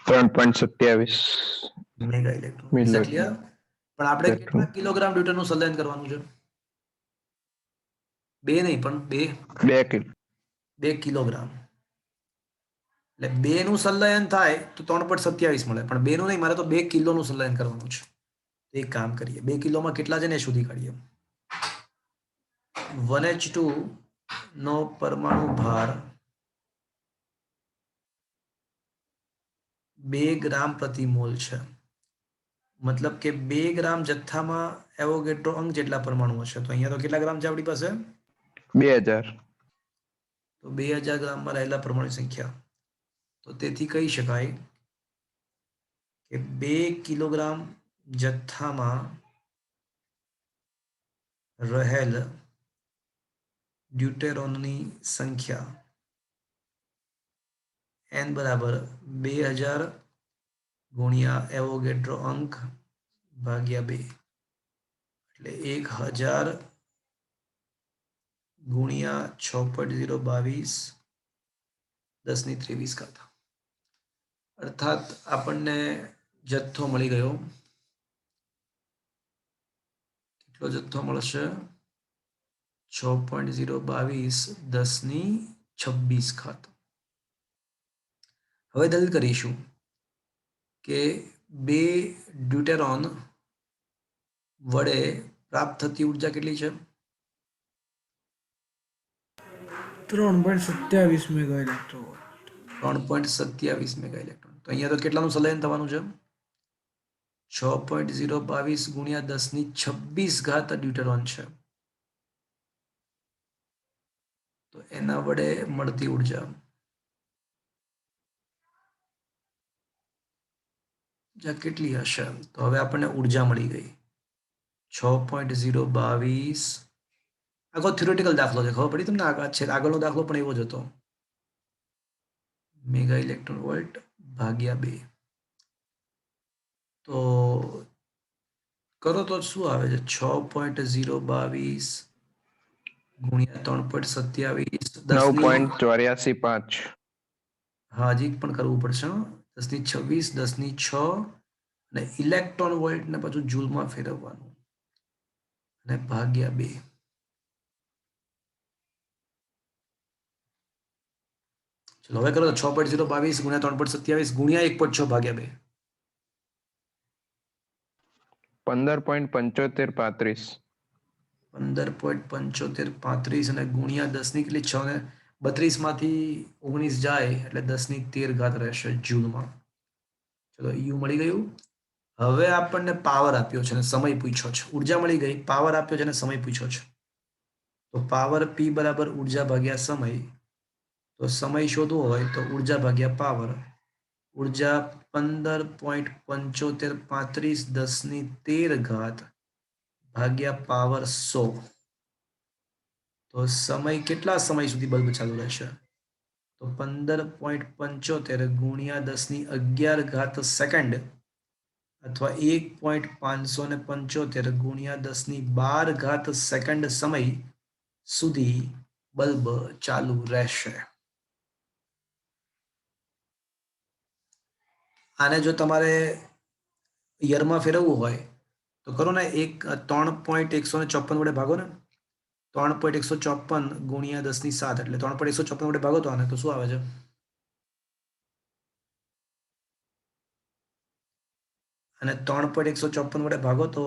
Speaker 3: 3.27
Speaker 1: મેગા ઇલેક્ટ્રોન.
Speaker 3: મિલી
Speaker 1: ક્લિયર? પણ આપણે કેટલા કિલોગ્રામ ડ્યુટેનનું સંલયન કરવાનું છે? બે નહીં પણ
Speaker 3: 2 કિલો
Speaker 1: 2 કિલોગ્રામ. એટલે 2 નું સંલયન થાય તો 3.27 મળે, પણ 2 નું નહીં, મારે તો 2 કિલોનું સંલયન કરવાનું છે. એક કામ કરીએ, 2 કિલોમાં કેટલા છે ને એ શોધી કાઢીએ. 1H2 નો પરમાણુ ભાર 2 ગ્રામ પ્રતિ મોલ છે. મતલબ કે 2 ગ્રામ જથ્થામાં એવોગેડ્રો અંક જેટલા પરમાણુ હશે. તો અહીંયા તો કેટલા ગ્રામ છે આપણી પાસે?
Speaker 3: 2000.
Speaker 1: તો 2000 ગ્રામમાં રહેલા પરમાણુ સંખ્યા. તો તેથી કહી શકાય કે 2 કિલોગ્રામ જથ્થામાં રહેલ ડ્યુટેરોનની સંખ્યા n બરાબર 2000 ગુણ્યા એવોગેડ્રો અંક ભાગ્યા 2, એટલે 1000 ગુણ્યા 6.022 10⁻23. અર્થાત આપણને જથ્થો મળી ગયો. કેટલો જથ્થો મળશે? 6.022 10⁻26. હવે દલીલ કરીશું કે બે ડ્યુટેરોન વડે પ્રાપ્ત થતી ઉર્જા કેટલી છે?
Speaker 4: 3.27 મેગા ઇલેક્ટ્રોન.
Speaker 1: 3.27 mega electron. તો અહીંયા તો કેટલાનું સંલયન થવાનું છે? 6.022 ગુણ્યા 10⁻26 ડ્યુટેરોન છે. તો એના વડે મળતી ઉર્જા કેટલી હશે? તો હવે આપણને ઉર્જા મળી ગઈ 6.022. આખો થિયોરેટિકલ દાખલો છે, ખબર પડી તમને? આગળનો દાખલો પણ એવો જ હતો. મેગા ઇલેક્ટ્રોન વોલ્ટ ભાગ્યા 2. તો કરો તો શું આવે છે? 6.022 ગુણ્યા 3.27
Speaker 3: 9.845.
Speaker 1: હા, હજી પણ કરવું પડશે. 10⁻26 10⁻6 અને ઇલેક્ટ્રોન વોલ્ટ ને પાછું જૂલમાં ફેરવવાનું અને ભાગ્યા 2. ચલો હવે કરો તો 6.022 ગુણ્યા 3.27 ગુણ્યા 1.6 ભાગ્યા 2.
Speaker 3: 15.7535.
Speaker 1: 15.7535 અને ગુણ્યા 10 ની કેટલી? 6 ને 32 માંથી 19 જાય એટલે 10⁻13 રહેશે જૂલમાં. ચલો યુ મળી ગયું. હવે આપણને પાવર આપ્યો છે અને સમય પૂછ્યો છે. ઉર્જા મળી ગઈ, પાવર આપ્યો છે અને સમય પૂછ્યો છે. તો પાવર P બરાબર ઉર્જા ભાગ્યા સમય. તો સમય શોધવો હોય તો ઉર્જા ભાગ્યા પાવર. ઉર્જા 15.7535 10⁻13 ભાગ્યા પાવર 100. તો સમય કેટલા સમય સુધી બલ્બ ચાલુ રહેશે? તો 15.75 ગુણ્યા 10⁻11 સેકન્ડ અથવા 1.575 ગુણ્યા 10^12 સેકન્ડ સમય સુધી બલ્બ ચાલુ રહેશે. આને જો તમારે યરમાં ફેરવવું હોય તો કરો ને 3.154 વડે ભાગો ને. 3.154 ગુણ્યા 10^7 એટલે 3.154 વડે ભાગો તો આને તો શું આવે છે? અને 3.154 વડે ભાગો તો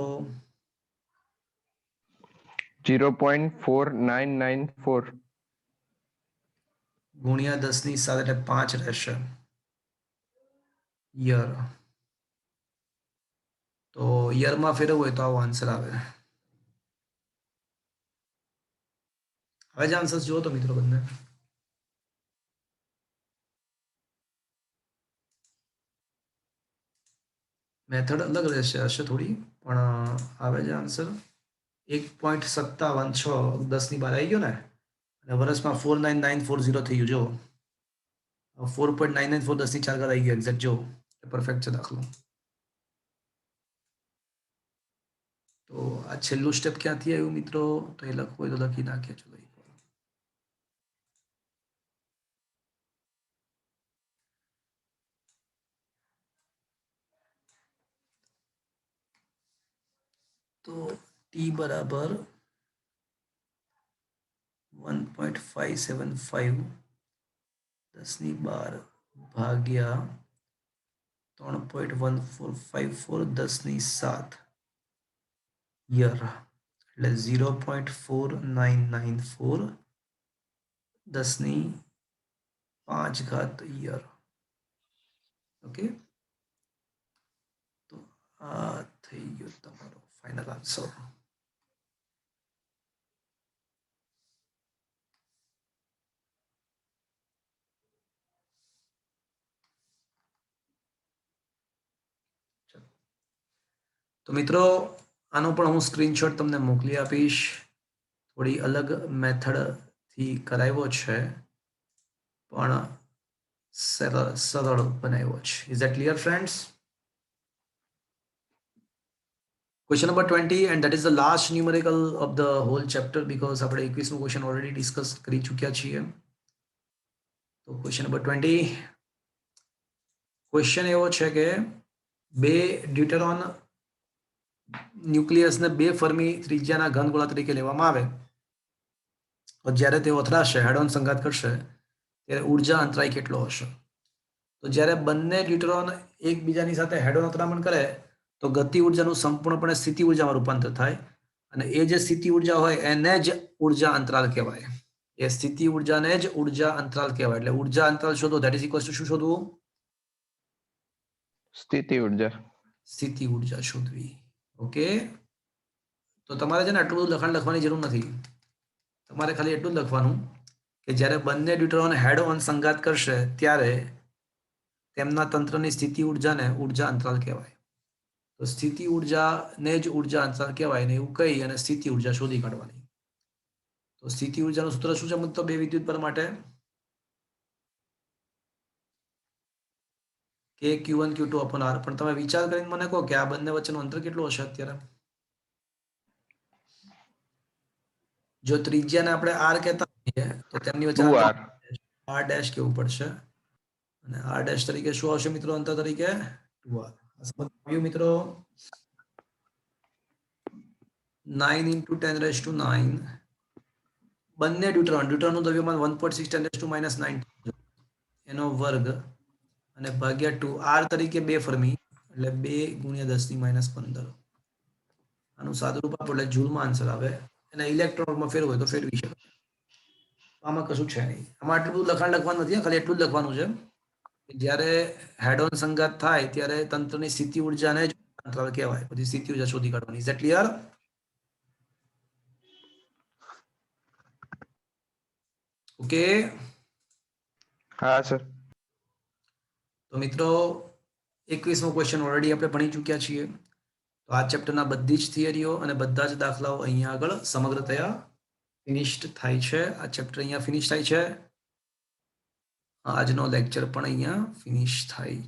Speaker 3: 0.4994.
Speaker 1: ગુણ્યા 10^7 એટલે 5 રહેશે યર. તો યરમાં ફેરવવું હોય તો આવો આન્સર આવે. હવે જ આન્સર જુઓ તો મિત્રો બંને. મેથડ અલગ રહેશે હશે થોડી, પણ આવે છે આન્સર 1.57 10^12 આવી ગયો ને, અને વર્ષમાં 49940 થઈ ગયું. જો 4.994 10^4 આવી ગયો એક્ઝેક્ટ. જો પરફેક્ટ છે દાખલો. તો આ છેલ્લું સ્ટેપ ક્યાંથી આવ્યું મિત્રો? તો એ લખવું હોય તો લખી નાખીએ. ચલો તો ટી બરાબર 1.575 10^12 ભાગ્યા 3.1454 10^7 યર એટલે 0.4994 10^5 યર. ઓકે, તો આ થઈ ગયો તમારો ફાઇનલ આન્સર. તો મિત્રો આનો પણ હું સ્ક્રીનશોટ તમને મોકલી આપીશ. થોડી અલગ મેથડથી કરાવ્યો છે, પણ સરળ બનાવ્યો છે. Is that clear friends? Question number 20, and that is the last numerical of the whole chapter because આપણે 21નું ક્વેશ્ચન ઓલરેડી ડિસ્કસ કરી ચૂક્યા છીએ. તો ક્વેશ્ચન નંબર 20 ક્વેશ્ચન એવો છે કે બે ડ્યુટેરોન ન્યુક્લિયસને 2 ફર્મી ત્રિજ્યાના ઘનગોળા તરીકે લેવામાં આવે તો જ્યારે તેઓ અથડાશે, હેડ ઓન સંઘાત કરશે, ત્યારે ઉર્જા અંતરાય કેટલો હશે? તો જ્યારે બંને ડ્યુટેરોન એકબીજાની સાથે હેડ ઓન અથડામણ કરે તો ગતિ ઉર્જાનું સંપૂર્ણપણે સ્થિતિ ઉર્જામાં રૂપાંતર થાય, અને એ જે સ્થિતિ ઉર્જા હોય એને જ ઉર્જા અંતરાલ કહેવાય. એ સ્થિતિ ઉર્જાને જ ઉર્જા અંતરાલ કહેવાય. એટલે ઉર્જા અંતરાલ શોધો, ધેટ ઇઝ ઇક્વલ્સ ટુ શું શોધવું?
Speaker 3: સ્થિતિ ઉર્જા.
Speaker 1: સ્થિતિ ઉર્જા શોધવી. ઓકે, તો તમારે છે ને આટલું બધું લખાણ લખવાની જરૂર નથી. તમારે ખાલી એટલું જ લખવાનું કે જ્યારે બંને ડ્યુટેરોન હેડ ઓન સંઘાત કરશે ત્યારે તેમના તંત્રની સ્થિતિ ઉર્જાને ઉર્જા અંતરાલ કહેવાય. તો સ્થિતિ ઉર્જાને જ ઉર્જા અંતરાલ કહેવાય ને એવું કહી અને સ્થિતિ ઉર્જા શોધી કાઢવાની. તો સ્થિતિ ઉર્જાનું સૂત્ર શું છે મિત્રો બે વિદ્યુતભાર માટે? કે Q1 Q2 upon R. પણ તમે વિચાર કરીને મને કહો કે આ બંને વચ્ચેનું અંતર કેટલું હશે અત્યારે? જો ત્રિજ્યાને આપણે R કહેતા હોઈએ તો તેમની વચ્ચે
Speaker 3: 2R.
Speaker 1: R ડેશ કેવું પડશે, અને R ડેશ તરીકે શું આવશે મિત્રો અંતર તરીકે? 2R. સમજ આવ્યું મિત્રો? 9 × 10⁻⁹ બંને ડ્યુટેરોનનું દ્રવ્યમાન 1.6 એનો વર્ગ અને ભાગ્યા 2 R તરીકે 2 ફર્મી એટલે 2 × 10⁻15. આનું સાદુરૂપ આપો એટલે જૂલમાં આન્સર આવે. એને ઇલેક્ટ્રોનમાં ફેરવું હોય તો ફેરવી શકે. આમાં કશું છે નહીં. આમાં આટલું બધું લખાણ લખવાનું નથી, ખાલી એટલું જ લખવાનું છે કે જ્યારે હેડ ઓન સંઘાત થાય ત્યારે તંત્રની સ્થિતિ ઉર્જાને જ અંતરાલ કહેવાય. પછી સ્થિતિ ઉર્જા શોધી કાઢવાની. Is that clear? ઓકે,
Speaker 3: હા સર.
Speaker 1: તો મિત્રો 21મો ક્વેશ્ચન ઓલરેડી આપણે ભણી ચૂક્યા છીએ. તો આ ચેપ્ટરના બધી જ થિયરીઓ અને બધા જ દાખલાઓ અહીંયા આગળ સમગ્રતયા ફિનિશ્ડ થાય છે. આ ચેપ્ટર અહીંયા ફિનિશ થાય છે. આજનો લેક્ચર પણ અહીંયા ફિનિશ થાય છે.